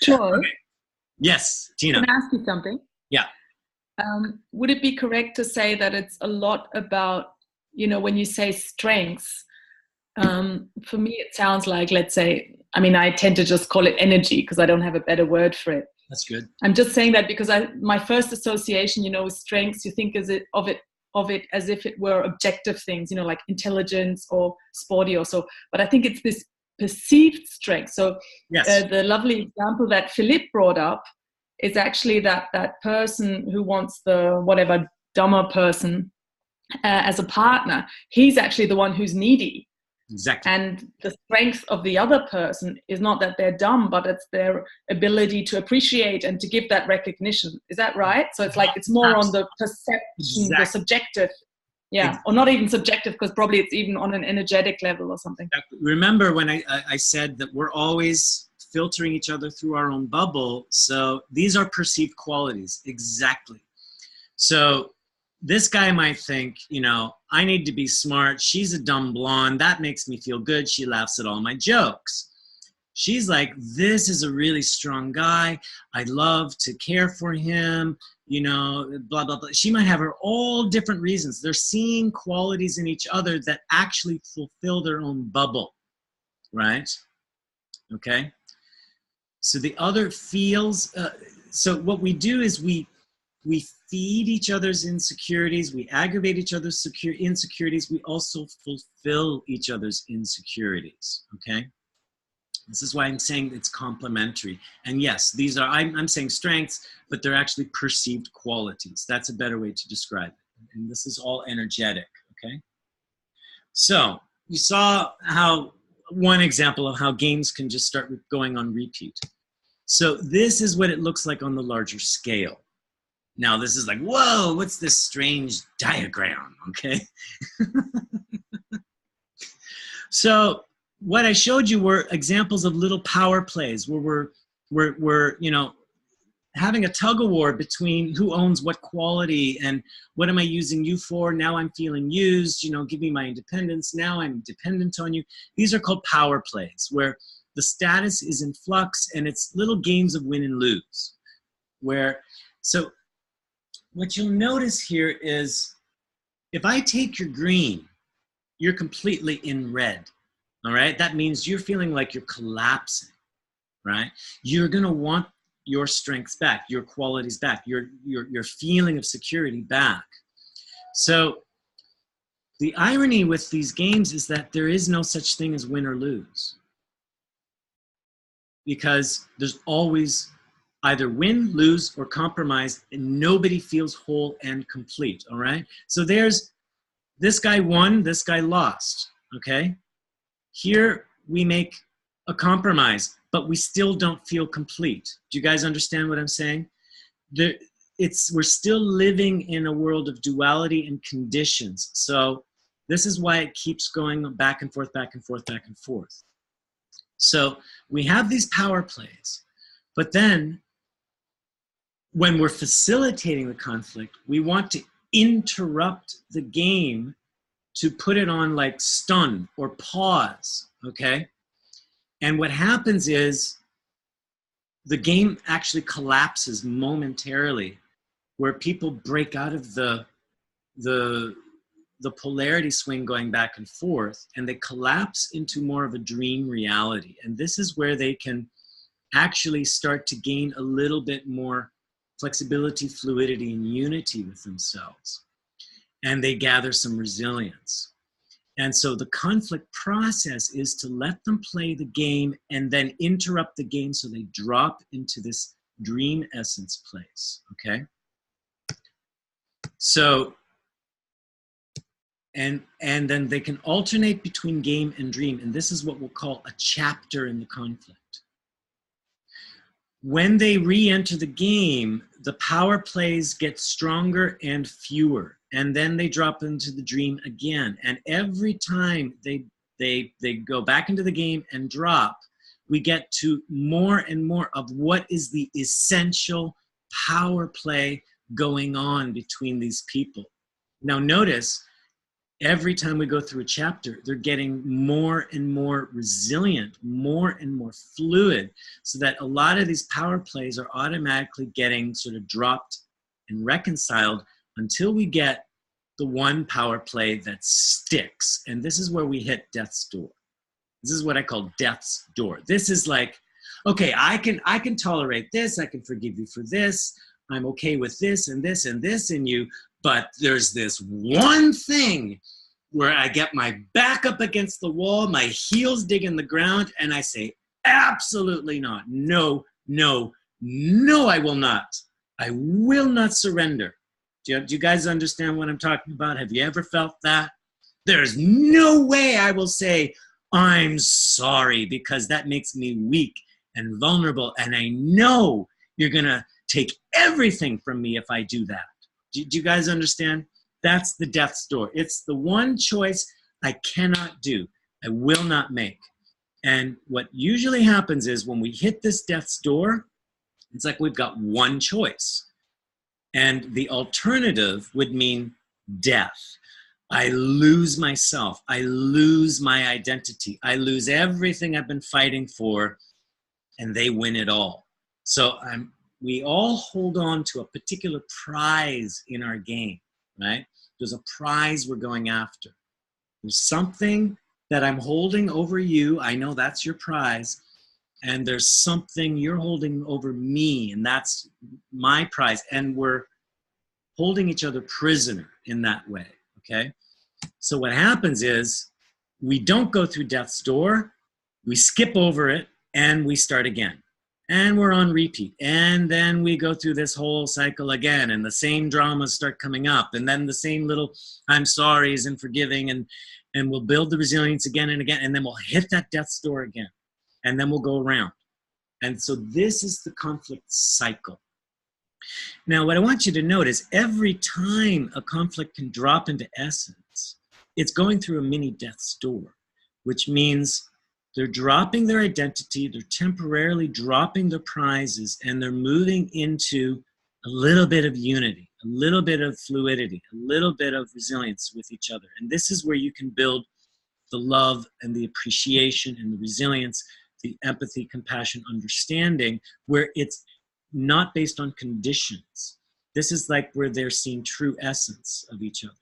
Sure. Okay. Yes, Tina. Can I ask you something? Yeah. Would it be correct to say that it's a lot about, when you say strengths, for me, it sounds like, let's say, I tend to just call it energy because I don't have a better word for it. That's good. I'm just saying that because my first association, with strengths, you think of it as if it were objective things, like intelligence or sporty or so. But I think it's this perceived strength. So yes. The lovely example that Philippe brought up is actually that person who wants the whatever dumber person as a partner. He's actually the one who's needy. Exactly. And the strength of the other person is not that they're dumb, but it's their ability to appreciate and to give that recognition. Is that right? So it's more on the perception, exactly. The subjective. Yeah, exactly. Or not even subjective, because probably it's even on an energetic level or something. Exactly. Remember when I said that we're always filtering each other through our own bubble. So these are perceived qualities. Exactly. So this guy might think, I need to be smart. She's a dumb blonde. That makes me feel good. She laughs at all my jokes. She's like, this is a really strong guy. I love to care for him, blah, blah, blah. She might have her all different reasons. They're seeing qualities in each other that actually fulfill their own bubble, right? Okay. So the other feels, so what we do is we feed each other's insecurities, we aggravate each other's insecurities, we also fulfill each other's insecurities, okay? This is why I'm saying it's complementary. And yes, these are, I'm saying strengths, but they're actually perceived qualities. That's a better way to describe it. And this is all energetic, okay? So you saw how, one example of how games can just start going on repeat. So this is what it looks like on the larger scale. Now this is like, whoa, what's this strange diagram, okay? So what I showed you were examples of little power plays where we're having a tug of war between who owns what quality and what am I using you for? Now I'm feeling used, give me my independence. Now I'm dependent on you. These are called power plays where the status is in flux and it's little games of win and lose. So what you'll notice here is if I take your green, you're completely in red, all right? That means you're feeling like you're collapsing, right? You're gonna want your strengths back, your qualities back, your feeling of security back. So the irony with these games is that there is no such thing as win or lose, because there's always either win, lose, or compromise, and nobody feels whole and complete, all right? So there's, this guy won, this guy lost, okay? Here we make a compromise, but we still don't feel complete. Do you guys understand what I'm saying? We're still living in a world of duality and conditions. So This is why it keeps going back and forth, back and forth, back and forth. So we have these power plays, but then when we're facilitating the conflict, we want to interrupt the game to put it on like stun or pause, okay? And what happens is the game actually collapses momentarily, where people break out of the polarity swing going back and forth, and they collapse into more of a dream reality. And this is where they can actually start to gain a little bit more flexibility, fluidity, and unity with themselves. And they gather some resilience. And so the conflict process is to let them play the game and then interrupt the game so they drop into this dream essence place, okay? So, and then they can alternate between game and dream, and this is what we'll call a chapter in the conflict. When they re-enter the game, the power plays get stronger and fewer, and then they drop into the dream again. And every time they go back into the game and drop, we get to more and more of what is the essential power play going on between these people. Now notice, every time we go through a chapter, they're getting more and more resilient, more and more fluid, so that a lot of these power plays are automatically getting sort of dropped and reconciled until we get the one power play that sticks. And this is where we hit death's door. This is what I call death's door. This is like, okay, I can tolerate this, I can forgive you for this, I'm okay with this and this and this in you, but there's this one thing where I get my back up against the wall, my heels dig in the ground, and I say, absolutely not. No, no, no, I will not. I will not surrender. Do you guys understand what I'm talking about? Have you ever felt that? There's no way I will say, I'm sorry, because that makes me weak and vulnerable, and I know you're going to take everything from me if I do that. Do you guys understand? That's the death's door. It's the one choice I cannot do, I will not make. And what usually happens is when we hit this death's door, it's like we've got one choice. And the alternative would mean death. I lose myself. I lose my identity. I lose everything I've been fighting for, and they win it all. So we all hold on to a particular prize in our game, right? There's a prize we're going after. There's something that I'm holding over you. I know that's your prize. And there's something you're holding over me, and that's my prize. And we're holding each other prisoner in that way, okay? So what happens is we don't go through death's door, we skip over it, and we start again. And we're on repeat. And then we go through this whole cycle again, and the same dramas start coming up, and then the same little I'm sorry's and forgiving, and we'll build the resilience again and again, and then we'll hit that death's door again, and then we'll go around. And so this is the conflict cycle. Now, what I want you to note is every time a conflict can drop into essence, it's going through a mini death's door, which means they're dropping their identity, they're temporarily dropping their prizes, and they're moving into a little bit of unity, a little bit of fluidity, a little bit of resilience with each other. And this is where you can build the love and the appreciation and the resilience, the empathy, compassion, understanding, where it's not based on conditions. This is like where they're seeing true essence of each other.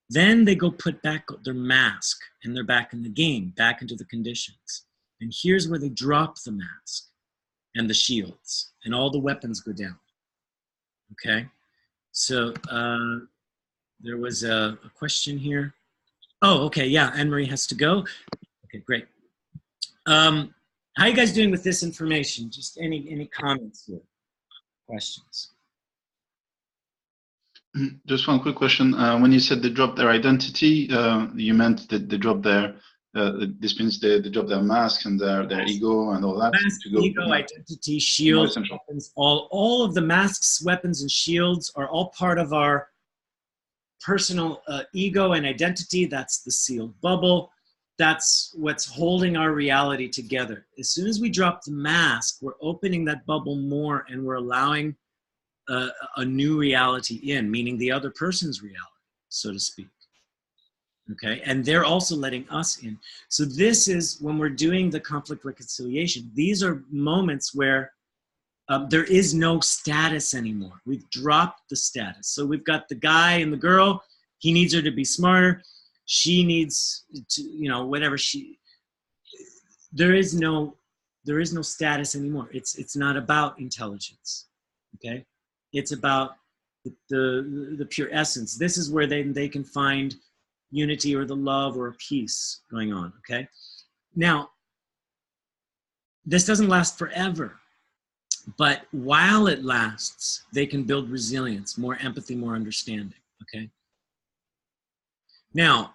Then they go put back their mask, and they're back in the game, back into the conditions. And here's where they drop the mask and the shields, and all the weapons go down. Okay? So there was a question here. Oh, okay, yeah, Anne-Marie has to go. Okay, great. How are you guys doing with this information? Just any comments here? Questions? Just one quick question. When you said they dropped their identity, you meant that they dropped their, this means they dropped their mask and their ego and all that? Mask, ego, identity, shields, weapons, all of the masks, weapons, and shields are all part of our personal ego and identity. That's the sealed bubble. That's what's holding our reality together. As soon as we drop the mask, we're opening that bubble more, and we're allowing a new reality in, meaning the other person's reality, so to speak. Okay, and they're also letting us in. So this is when we're doing the conflict reconciliation. These are moments where there is no status anymore. We've dropped the status. So we've got the guy and the girl. He needs her to be smarter. She needs to, you know, whatever she. There is no status anymore. It's not about intelligence. Okay, it's about the pure essence. This is where they can find unity or the love or peace going on, okay? Now, this doesn't last forever, but while it lasts, they can build resilience, more empathy, more understanding, okay? Now,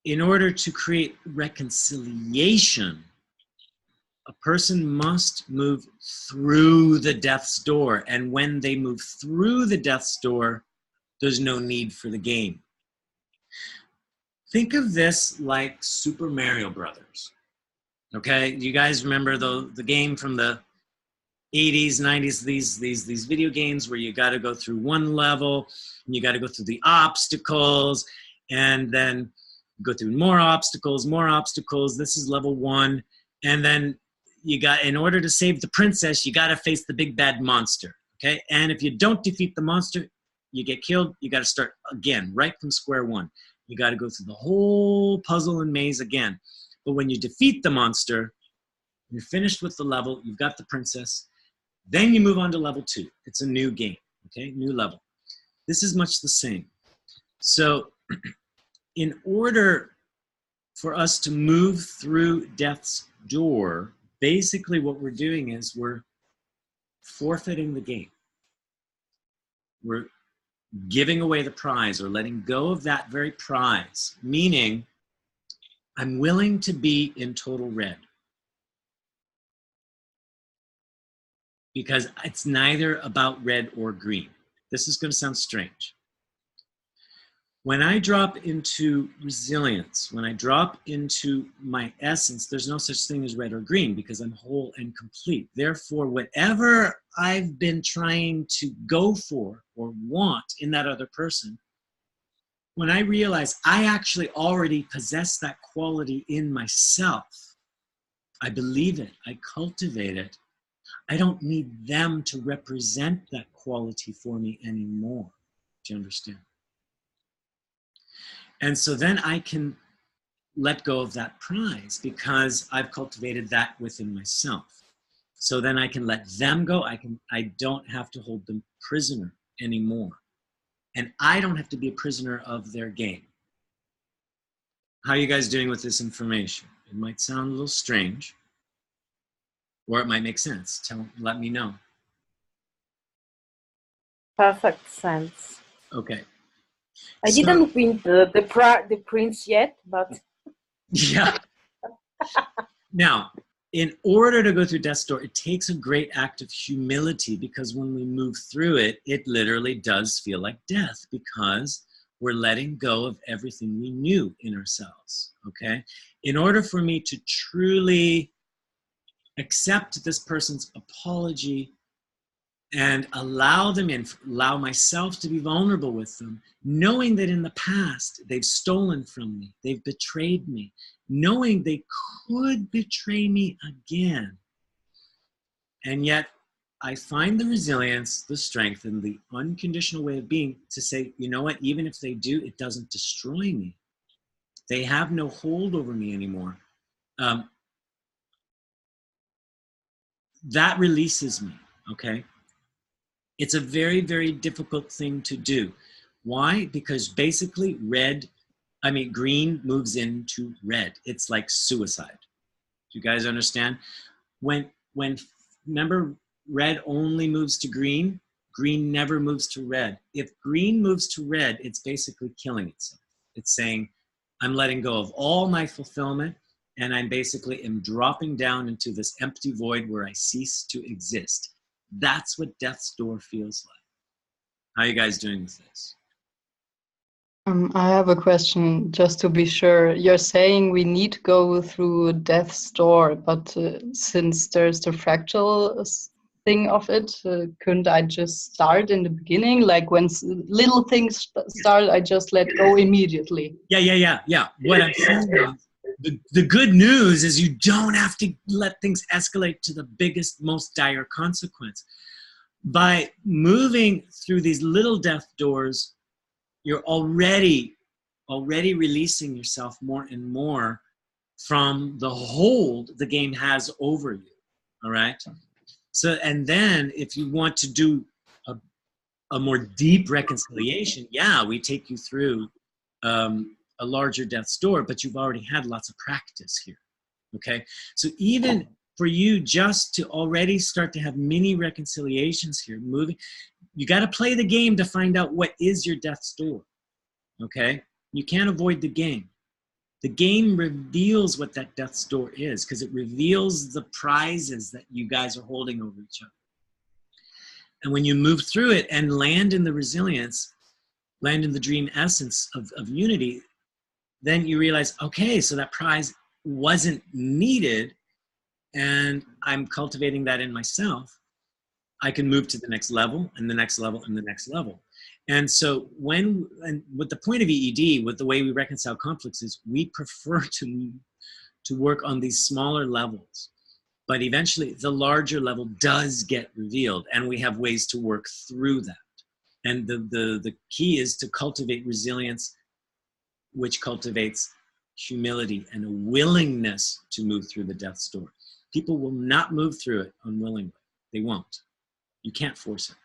in order to create reconciliation, a person must move through the death's door, and when they move through the death's door, there's no need for the game. Think of this like Super Mario Brothers. Okay, you guys remember the game from the 80s, 90s, these video games where you got to go through one level, and you got to go through the obstacles, and then go through more obstacles. This is level 1, and then you got, in order to save the princess, you got to face the big bad monster. Okay, and if you don't defeat the monster, you get killed. You got to start again, right from square one. You got to go through the whole puzzle and maze again. But when you defeat the monster, you're finished with the level, you've got the princess, then you move on to level 2. It's a new game, okay? New level. This is much the same. So in order for us to move through death's door, basically what we're doing is we're forfeiting the game. We're giving away the prize or letting go of that very prize, meaning I'm willing to be in total red because it's neither about red or green. This is going to sound strange. When I drop into resilience, when I drop into my essence, there's no such thing as red or green because I'm whole and complete. Therefore, whatever I've been trying to go for or want in that other person, when I realize I actually already possess that quality in myself, I believe it, I cultivate it, I don't need them to represent that quality for me anymore. Do you understand? And so then I can let go of that prize because I've cultivated that within myself. So then I can let them go. I don't have to hold them prisoner anymore. And I don't have to be a prisoner of their game. How are you guys doing with this information? It might sound a little strange, or it might make sense. Let me know. Perfect sense. Okay. I didn't win the prince yet, but yeah. Now, in order to go through death's door, it takes a great act of humility because when we move through it, it literally does feel like death because we're letting go of everything we knew in ourselves, okay? In order for me to truly accept this person's apology and allow them in, allow myself to be vulnerable with them, knowing that in the past they've stolen from me, they've betrayed me, knowing they could betray me again. And yet I find the resilience, the strength, and the unconditional way of being to say, you know what, even if they do, it doesn't destroy me. They have no hold over me anymore. That releases me, okay? It's a very, very difficult thing to do. Why? Because basically green moves into red. It's like suicide. Do you guys understand? When remember, red only moves to green, green never moves to red. If green moves to red, it's basically killing itself. It's saying, I'm letting go of all my fulfillment, and I'm basically am dropping down into this empty void where I cease to exist. That's what death's door feels like. How are you guys doing with this? I have a question just to be sure. You're saying we need to go through death's door, but since there's the fractal thing of it, couldn't I just start in the beginning? Like when little things start, I just let go immediately. Yeah. What I'm saying is, the good news is you don't have to let things escalate to the biggest, most dire consequence. By moving through these little death doors, you're already releasing yourself more and more from the hold the game has over you. All right. So, and then if you want to do a more deep reconciliation, yeah, we take you through a larger death's door, but you've already had lots of practice here. Okay. So even for you just to already start to have mini reconciliations here, moving, you got to play the game to find out what is your death's door. Okay? You can't avoid the game. The game reveals what that death's door is because it reveals the prizes that you guys are holding over each other. And when you move through it and land in the resilience, land in the dream essence of unity, then you realize, okay, so that prize wasn't needed and I'm cultivating that in myself. I can move to the next level and the next level and the next level. And so with the point of EED, with the way we reconcile conflicts is we prefer to work on these smaller levels, but eventually the larger level does get revealed and we have ways to work through that. And the key is to cultivate resilience, which cultivates humility and a willingness to move through the death's door. People will not move through it unwillingly. They won't. You can't force it.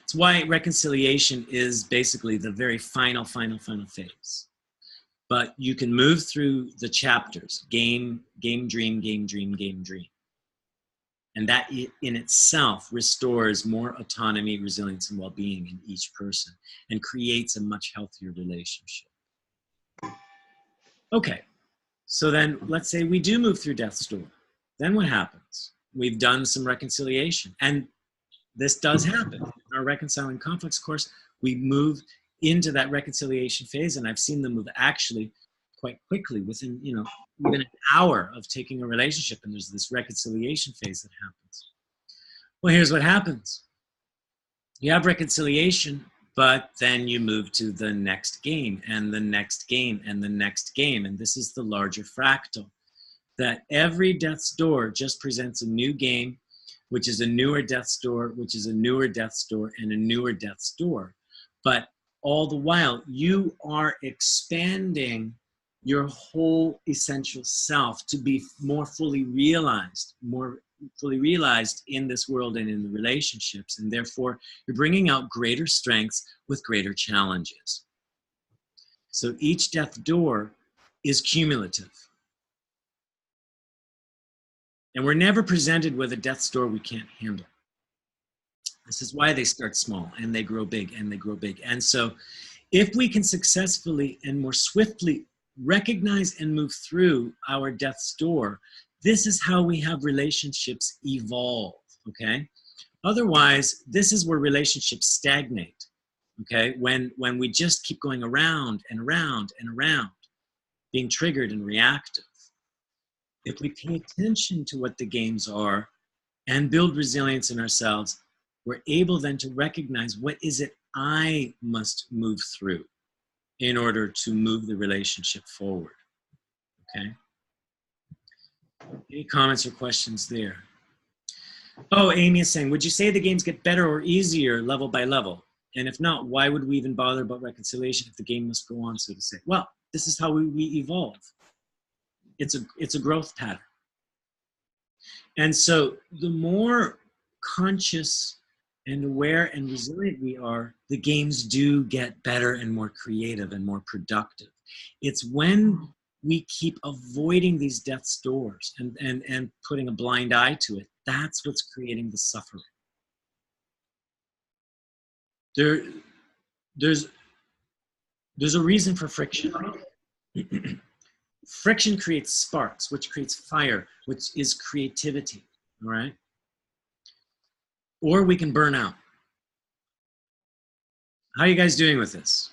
It's why reconciliation is basically the very final phase. But you can move through the chapters, game, dream. And that in itself restores more autonomy, resilience, and well-being in each person and creates a much healthier relationship. Okay, so then let's say we do move through death's door. Then what happens? We've done some reconciliation. And this does happen. In our reconciling conflicts course, we move into that reconciliation phase, and I've seen them move actually quite quickly within, even an hour of taking a relationship, and there's this reconciliation phase that happens. Well, here's what happens. You have reconciliation, but then you move to the next game, and the next game, and the next game, and this is the larger fractal. That every death's door just presents a new game, which is a newer death's door, which is a newer death's door, and a newer death's door. But all the while, you are expanding your whole essential self to be more fully realized in this world and in the relationships. And therefore, you're bringing out greater strengths with greater challenges. So each death door is cumulative. And we're never presented with a death's door we can't handle. This is why they start small and they grow big and they grow big. And so if we can successfully and more swiftly recognize and move through our death's door, this is how we have relationships evolve, okay? Otherwise, this is where relationships stagnate, okay? When we just keep going around and around and around, being triggered and reactive. If we pay attention to what the games are and build resilience in ourselves, we're able then to recognize what is it I must move through in order to move the relationship forward, okay? Any comments or questions there? Oh, Amy is saying, would you say the games get better or easier level by level? And if not, why would we even bother about reconciliation if the game must go on, so to say? Well, this is how we evolve. It's a growth pattern. And so the more conscious and aware and resilient we are, the games do get better and more creative and more productive. It's when we keep avoiding these death's doors and putting a blind eye to it, that's what's creating the suffering. There's a reason for friction. Friction creates sparks, which creates fire, which is creativity, all right? Or we can burn out. How are you guys doing with this?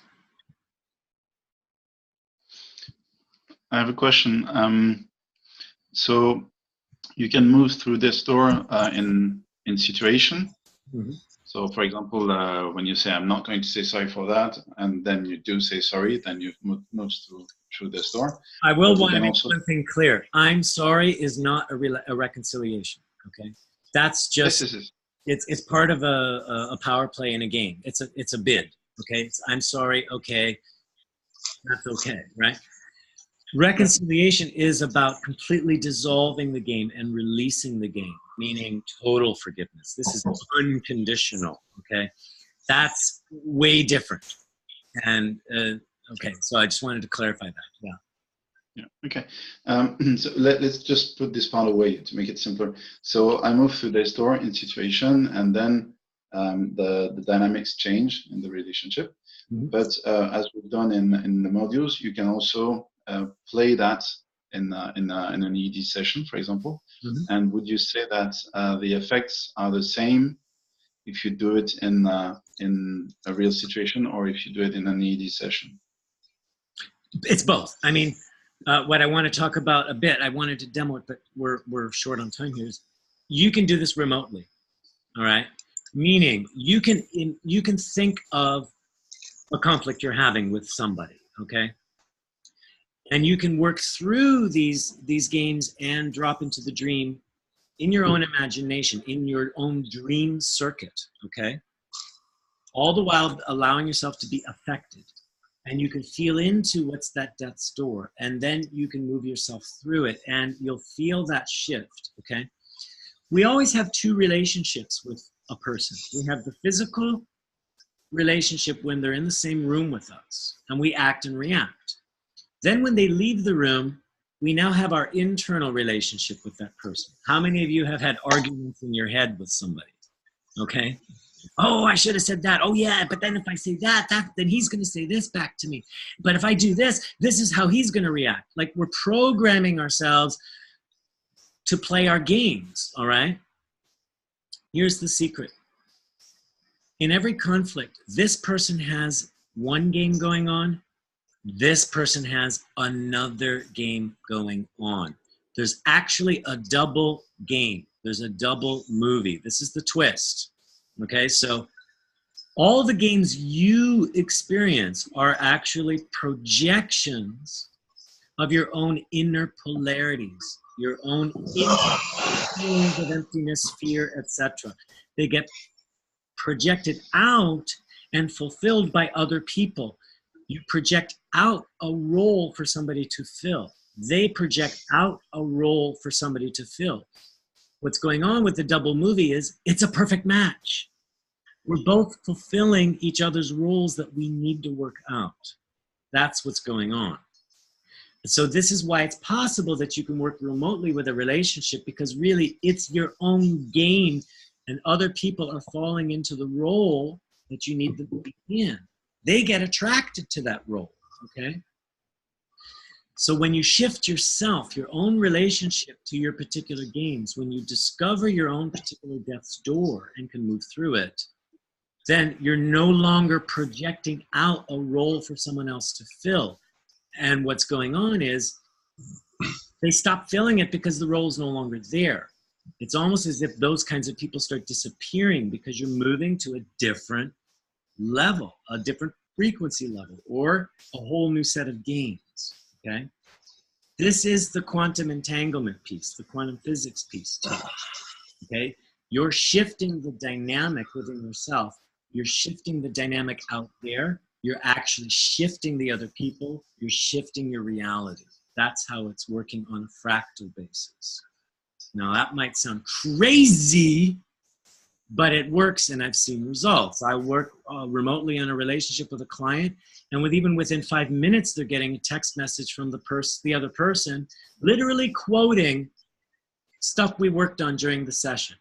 I have a question. So you can move through this door in situation. Mm-hmm. So, for example, when you say, I'm not going to say sorry for that, and then you do say sorry, then you've moved through this door. I will want to make one thing clear. I'm sorry is not a reconciliation, okay? That's just, it's part of a power play in a game. It's a bid, okay? I'm sorry, okay, that's okay, right? Reconciliation is about completely dissolving the game and releasing the game, meaning total forgiveness. This is unconditional, okay? That's way different. And, okay, so I just wanted to clarify that, yeah. Yeah, okay. So let's just put this part away to make it simpler. So I move through this door in situation, and then the dynamics change in the relationship. Mm-hmm. But as we've done in the modules, you can also play that in an EED session, for example. Mm-hmm. And would you say that the effects are the same if you do it in a real situation or if you do it in an EED session? It's both. I mean, what I want to talk about a bit, I wanted to demo it, but we're short on time here, is you can do this remotely, all right? Meaning you can think of a conflict you're having with somebody, okay? And you can work through these games and drop into the dream in your own imagination, in your own dream circuit, okay? All the while allowing yourself to be affected. And you can feel into what's that death's door, and then you can move yourself through it, and you'll feel that shift, okay? We always have two relationships with a person. We have the physical relationship when they're in the same room with us, and we act and react. Then when they leave the room, we now have our internal relationship with that person. How many of you have had arguments in your head with somebody, okay? Oh, I should have said that. Oh, yeah, but then if I say that, then he's going to say this back to me. But if I do this, this is how he's going to react. Like, we're programming ourselves to play our games, all right? Here's the secret. In every conflict, this person has one game going on. This person has another game going on. There's actually a double game. There's a double movie. This is the twist. Okay, so all the games you experience are actually projections of your own inner polarities, your own feelings of emptiness, fear, etc. They get projected out and fulfilled by other people. You project out a role for somebody to fill. They project out a role for somebody to fill. What's going on with the double movie is it's a perfect match. We're both fulfilling each other's roles that we need to work out. That's what's going on. So this is why it's possible that you can work remotely with a relationship, because really it's your own game and other people are falling into the role that you need to be in. They get attracted to that role, okay? So when you shift yourself, your own relationship to your particular games, when you discover your own particular death's door and can move through it, then you're no longer projecting out a role for someone else to fill. And what's going on is they stop filling it because the role is no longer there. It's almost as if those kinds of people start disappearing because you're moving to a different level, a different frequency level, or a whole new set of games, okay? This is the quantum entanglement piece, the quantum physics piece too, okay? You're shifting the dynamic within yourself. You're shifting the dynamic out there. You're actually shifting the other people. You're shifting your reality. That's how it's working on a fractal basis. Now that might sound crazy, but it works, and I've seen results. I work remotely on a relationship with a client, and even within 5 minutes, they're getting a text message from the other person, literally quoting stuff we worked on during the session.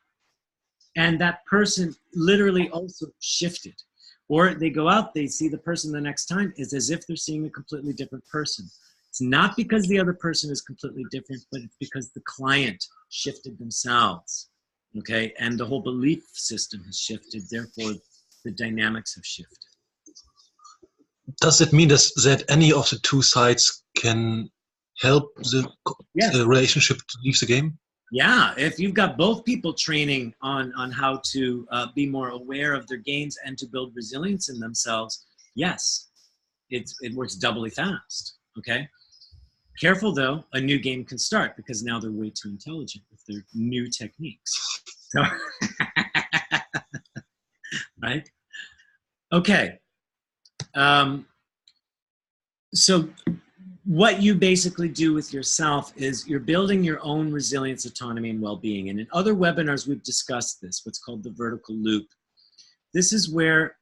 And that person literally also shifted. Or they go out, they see the person the next time, it's as if they're seeing a completely different person. It's not because the other person is completely different, but it's because the client shifted themselves, okay? And the whole belief system has shifted, therefore the dynamics have shifted. Does it mean that any of the two sides can help the relationship to leave the game? Yeah, if you've got both people training on how to be more aware of their gains and to build resilience in themselves, yes, it works doubly fast, okay? Careful though, a new game can start because now they're way too intelligent with their new techniques. So right? Okay. So what you basically do with yourself is you're building your own resilience, autonomy, and well-being. And in other webinars, we've discussed this, what's called the vertical loop. This is where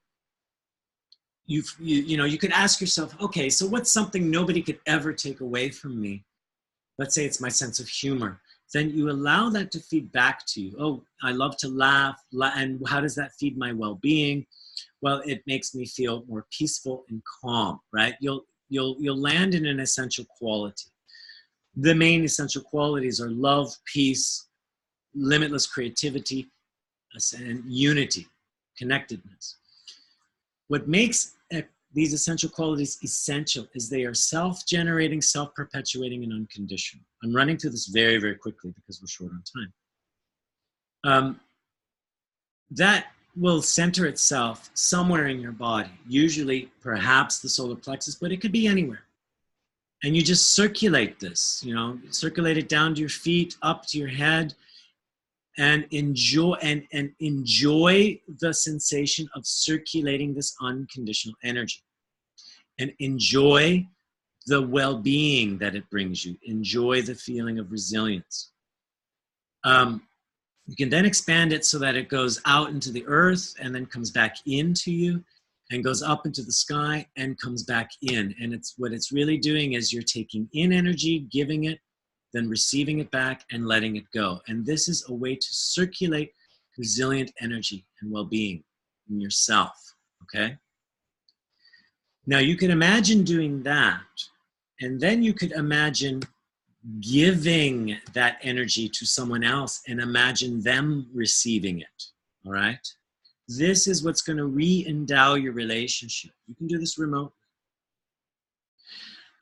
you could ask yourself, okay, so what's something nobody could ever take away from me? Let's say it's my sense of humor. Then you allow that to feed back to you. Oh, I love to laugh. And how does that feed my well-being? Well, it makes me feel more peaceful and calm, right? You'll land in an essential quality. The main essential qualities are love, peace, limitless creativity, and unity, connectedness. What makes these essential qualities essential is they are self-generating, self-perpetuating, and unconditional. I'm running through this very, very quickly because we're short on time. That will center itself somewhere in your body, usually perhaps the solar plexus, but it could be anywhere. And you just circulate this, circulate it down to your feet, up to your head, and enjoy the sensation of circulating this unconditional energy. And enjoy the well-being that it brings you. Enjoy the feeling of resilience. You can then expand it so that it goes out into the earth and then comes back into you and goes up into the sky and comes back in. And what it's really doing is you're taking in energy, giving it, then receiving it back and letting it go. And this is a way to circulate resilient energy and well-being in yourself, okay? Now you can imagine doing that, and then you could imagine giving that energy to someone else and imagine them receiving it, all right? This is what's going to re-endow your relationship. You can do this remotely.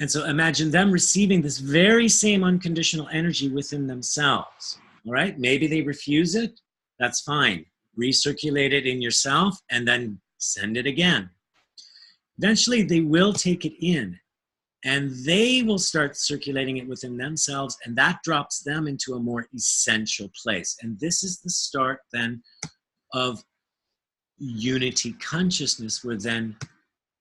And so imagine them receiving this very same unconditional energy within themselves, all right? Maybe they refuse it, that's fine. Recirculate it in yourself and then send it again. Eventually they will take it in and they will start circulating it within themselves, and that drops them into a more essential place. And this is the start then of unity consciousness, where then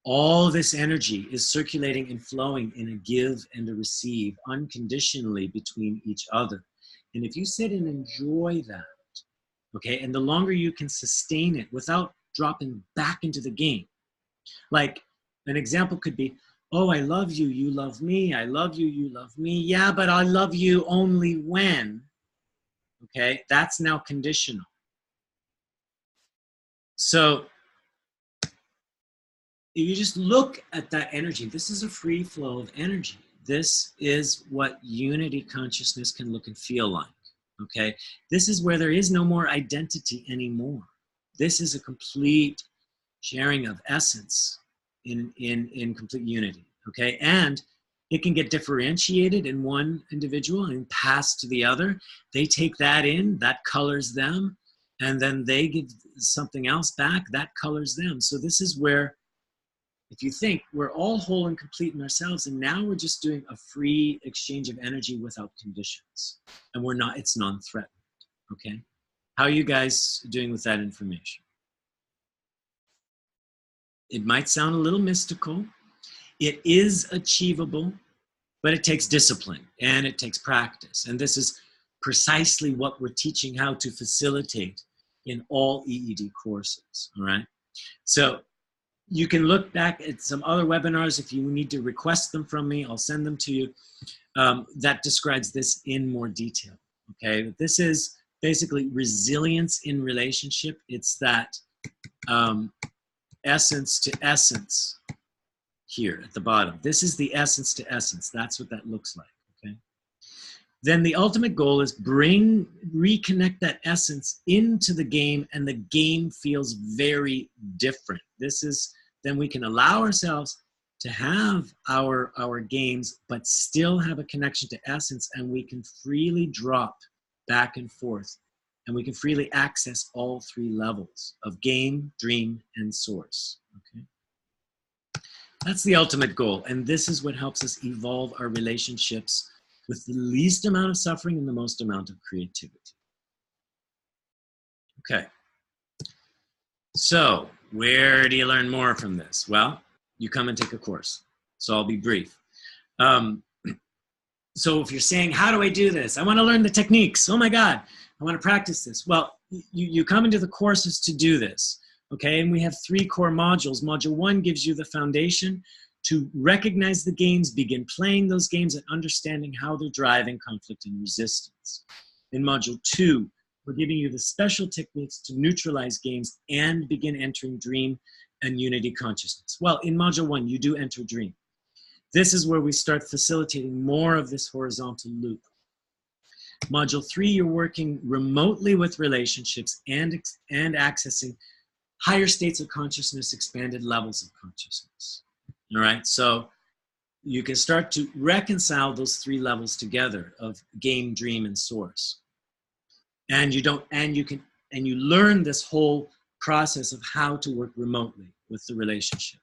all this energy is circulating and flowing in a give and a receive unconditionally between each other. And if you sit and enjoy that, okay, and the longer you can sustain it without dropping back into the game, like an example could be, oh, I love you, you love me, I love you, you love me. Yeah, but I love you only when, okay? That's now conditional. So if you just look at that energy, this is a free flow of energy. This is what unity consciousness can look and feel like, okay? This is where there is no more identity anymore. This is a complete sharing of essence in complete unity, okay? And it can get differentiated in one individual and passed to the other. They take that in, that colors them, and then they give something else back, that colors them. So this is where, if you think, we're all whole and complete in ourselves, and now we're just doing a free exchange of energy without conditions. And we're not, it's non-threatened, okay? How are you guys doing with that information? It might sound a little mystical. It is achievable, but it takes discipline and it takes practice. And this is precisely what we're teaching how to facilitate in all EED courses, all right? So you can look back at some other webinars. If you need to request them from me, I'll send them to you. That describes this in more detail, okay? But this is basically resilience in relationship. It's that essence to essence here at the bottom. This is the essence to essence. That's what that looks like, okay? Then the ultimate goal is reconnect that essence into the game, and the game feels very different. This is, then we can allow ourselves to have our games, but still have a connection to essence, and we can freely drop back and forth, and we can freely access all three levels of game, dream, and source. Okay, that's the ultimate goal, and this is what helps us evolve our relationships with the least amount of suffering and the most amount of creativity. Okay, so where do you learn more from this? Well, you come and take a course, so I'll be brief. So if you're saying, how do I do this? I want to learn the techniques. Oh my God, I want to practice this. Well, you come into the courses to do this, okay? And we have 3 core modules. Module 1 gives you the foundation to recognize the games, begin playing those games, and understanding how they're driving conflict and resistance. In Module 2, we're giving you the special techniques to neutralize games and begin entering dream and unity consciousness. Well, in Module 1, you do enter dream. This is where we start facilitating more of this horizontal loop. Module 3, you're working remotely with relationships and accessing higher states of consciousness, expanded levels of consciousness. All right, so you can start to reconcile those 3 levels together of game, dream, and source. And you learn this whole process of how to work remotely with the relationship.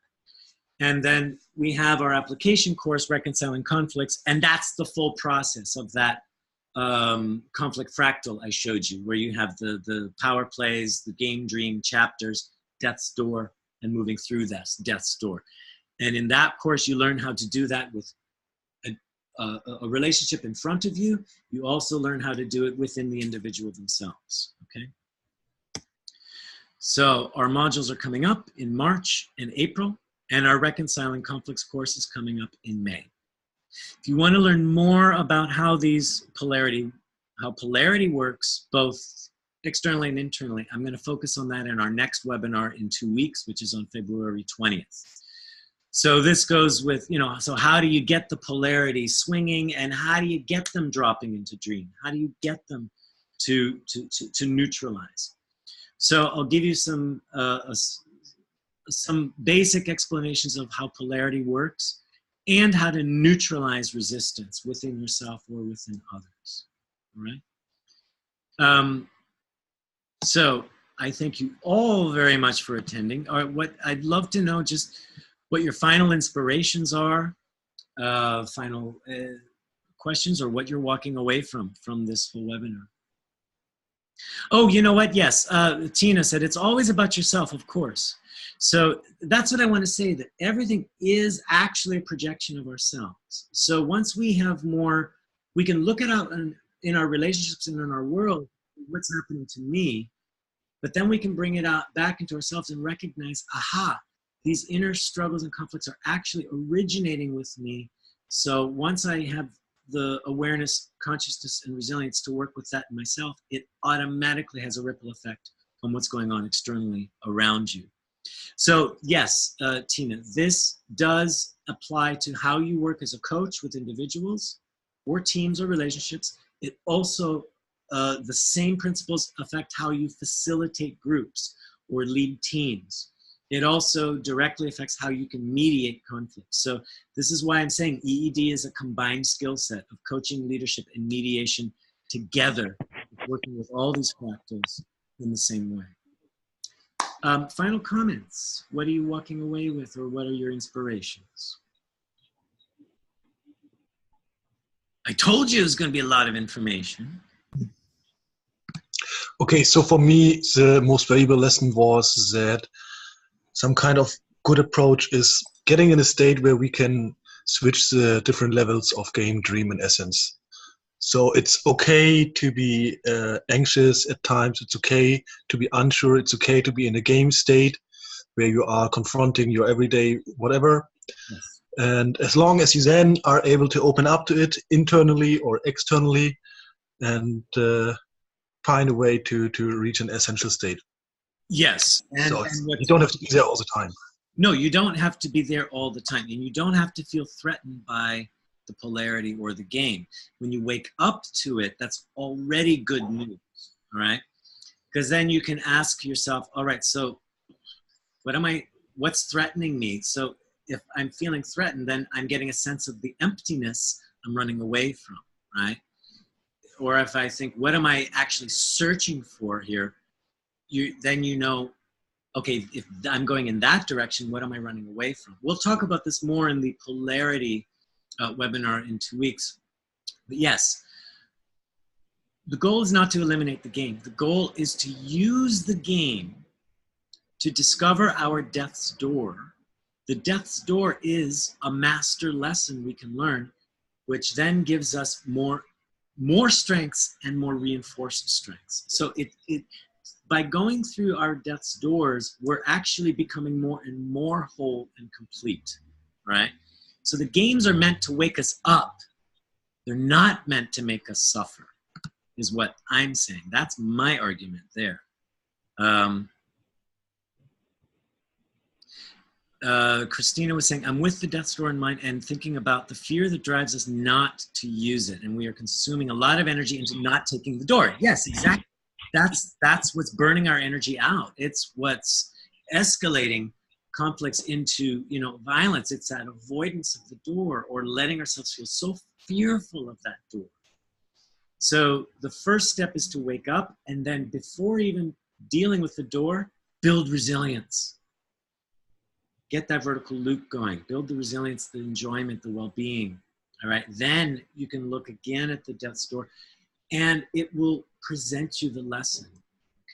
And then we have our application course, Reconciling Conflicts, and that's the full process of that conflict fractal I showed you, where you have the power plays, the game, dream, chapters, death's door, and moving through that death's door. And in that course, you learn how to do that with a relationship in front of you. You also learn how to do it within the individual themselves, okay? So our modules are coming up in March and April, and our Reconciling Conflicts course is coming up in May. If you want to learn more about how polarity works, both externally and internally, I'm going to focus on that in our next webinar in 2 weeks, which is on February 20th. So this goes with, so how do you get the polarity swinging, and how do you get them dropping into dream? How do you get them to neutralize? So I'll give you some basic explanations of how polarity works and how to neutralize resistance within yourself or within others, all right? So I thank you all very much for attending. All right, what I'd love to know just what your final inspirations are, final questions, or what you're walking away from this whole webinar. Oh, you know what? Yes, Tina said it's always about yourself, of course. So that's what I want to say, that everything is actually a projection of ourselves. So once we have more, we can look at out in our relationships and in our world, what's happening to me, but then we can bring it out back into ourselves and recognize, aha, these inner struggles and conflicts are actually originating with me. So once I have the awareness, consciousness, and resilience to work with that in myself, it automatically has a ripple effect on what's going on externally around you. So yes, Tina, this does apply to how you work as a coach with individuals or teams or relationships. It also, the same principles affect how you facilitate groups or lead teams. It also directly affects how you can mediate conflict. So this is why I'm saying EED is a combined skill set of coaching, leadership, and mediation together, working with all these fractals in the same way. Final comments. What are you walking away with, or what are your inspirations? I told you it was going to be a lot of information. Okay, so for me, the most valuable lesson was that some kind of good approach is getting in a state where we can switch the different levels of game, dream, and essence. So it's okay to be anxious at times. It's okay to be unsure. It's okay to be in a game state where you are confronting your everyday whatever. Yes. And as long as you then are able to open up to it internally or externally and find a way to reach an essential state. Yes. So you don't have to be there all the time. No, you don't have to be there all the time. And you don't have to feel threatened by the polarity or the game. When you wake up to it, that's already good news, all right? Because then you can ask yourself, all right, so what's threatening me? So if I'm feeling threatened, then I'm getting a sense of the emptiness I'm running away from, right? Or if I think, what am I actually searching for here? Then you know, okay, if I'm going in that direction, what am I running away from? We'll talk about this more in the Polarity webinar in 2 weeks. But yes, the goal is not to eliminate the game. The goal is to use the game to discover our death's door. The death's door is a master lesson we can learn, which then gives us more strengths and more reinforced strengths. So by going through our death's doors, we're actually becoming more and more whole and complete, right? So the games are meant to wake us up. They're not meant to make us suffer, is what I'm saying. That's my argument there. Christina was saying, I'm with the death's door in mind and thinking about the fear that drives us not to use it. And we are consuming a lot of energy into not taking the door. Yes, exactly. That's what's burning our energy out. It's what's escalating conflicts into, you know, violence. It's that avoidance of the door or letting ourselves feel so fearful of that door. So the first step is to wake up, and then before even dealing with the door, build resilience. Get that vertical loop going. Build the resilience, the enjoyment, the well-being. All right. Then you can look again at the death's door, and it will present you the lesson.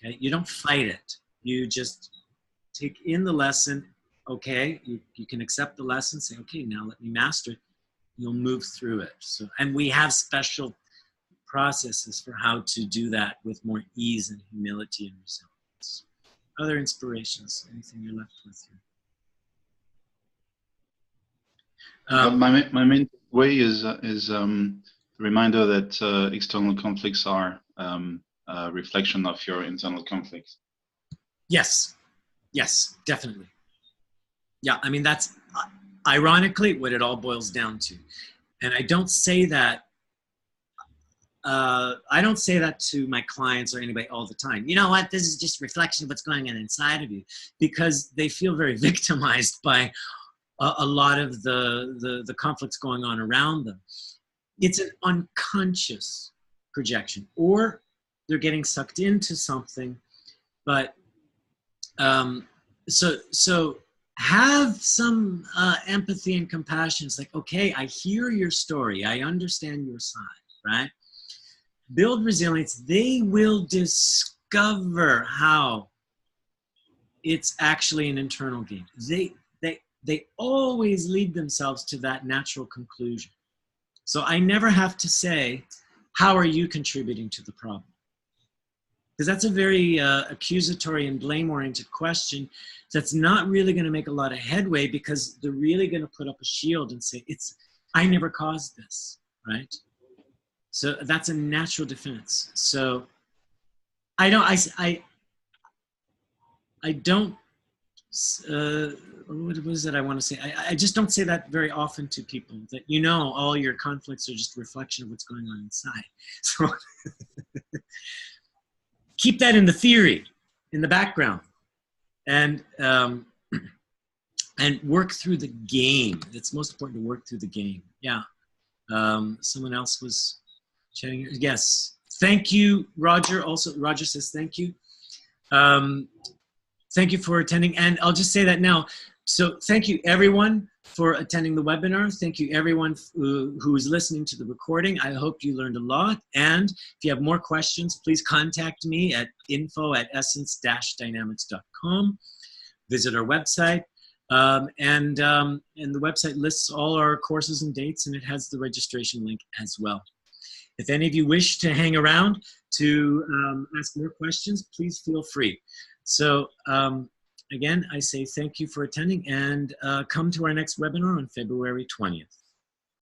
Okay. You don't fight it. You just take in the lesson. Okay. You can accept the lesson. Say, okay, now let me master it. You'll move through it. So, and we have special processes for how to do that with more ease and humility and resilience. Other inspirations? Anything you're left with here? My main way is the reminder that external conflicts are a reflection of your internal conflicts. Yes, yes, definitely. Yeah, I mean, that's ironically what it all boils down to. And I don't say that to my clients or anybody all the time. You know what, this is just a reflection of what's going on inside of you, because they feel very victimized by a lot of the conflicts going on around them. It's an unconscious projection, or they're getting sucked into something. But so have some empathy and compassion. It's like, okay, I hear your story. I understand your side, right? Build resilience. They will discover how it's actually an internal game. They always lead themselves to that natural conclusion. So I never have to say, how are you contributing to the problem? Because that's a very accusatory and blame-oriented question that's not really going to make a lot of headway, because they're really going to put up a shield and say, I never caused this, right? So that's a natural defense. So I don't, what was it I want to say? I just don't say that very often to people, that, you know, all your conflicts are just a reflection of what's going on inside. So keep that in the theory, in the background, and work through the game. It's most important to work through the game. Yeah. Someone else was chatting here. Yes. Thank you, Roger. Also, Roger says thank you. Thank you for attending. And I'll just say that now. So thank you, everyone, for attending the webinar. Thank you, everyone who is listening to the recording. I hope you learned a lot. And if you have more questions, please contact me at info@essence-dynamics.com. Visit our website. And the website lists all our courses and dates, and it has the registration link as well. If any of you wish to hang around to ask more questions, please feel free. So again, I say thank you for attending, and come to our next webinar on February 20th.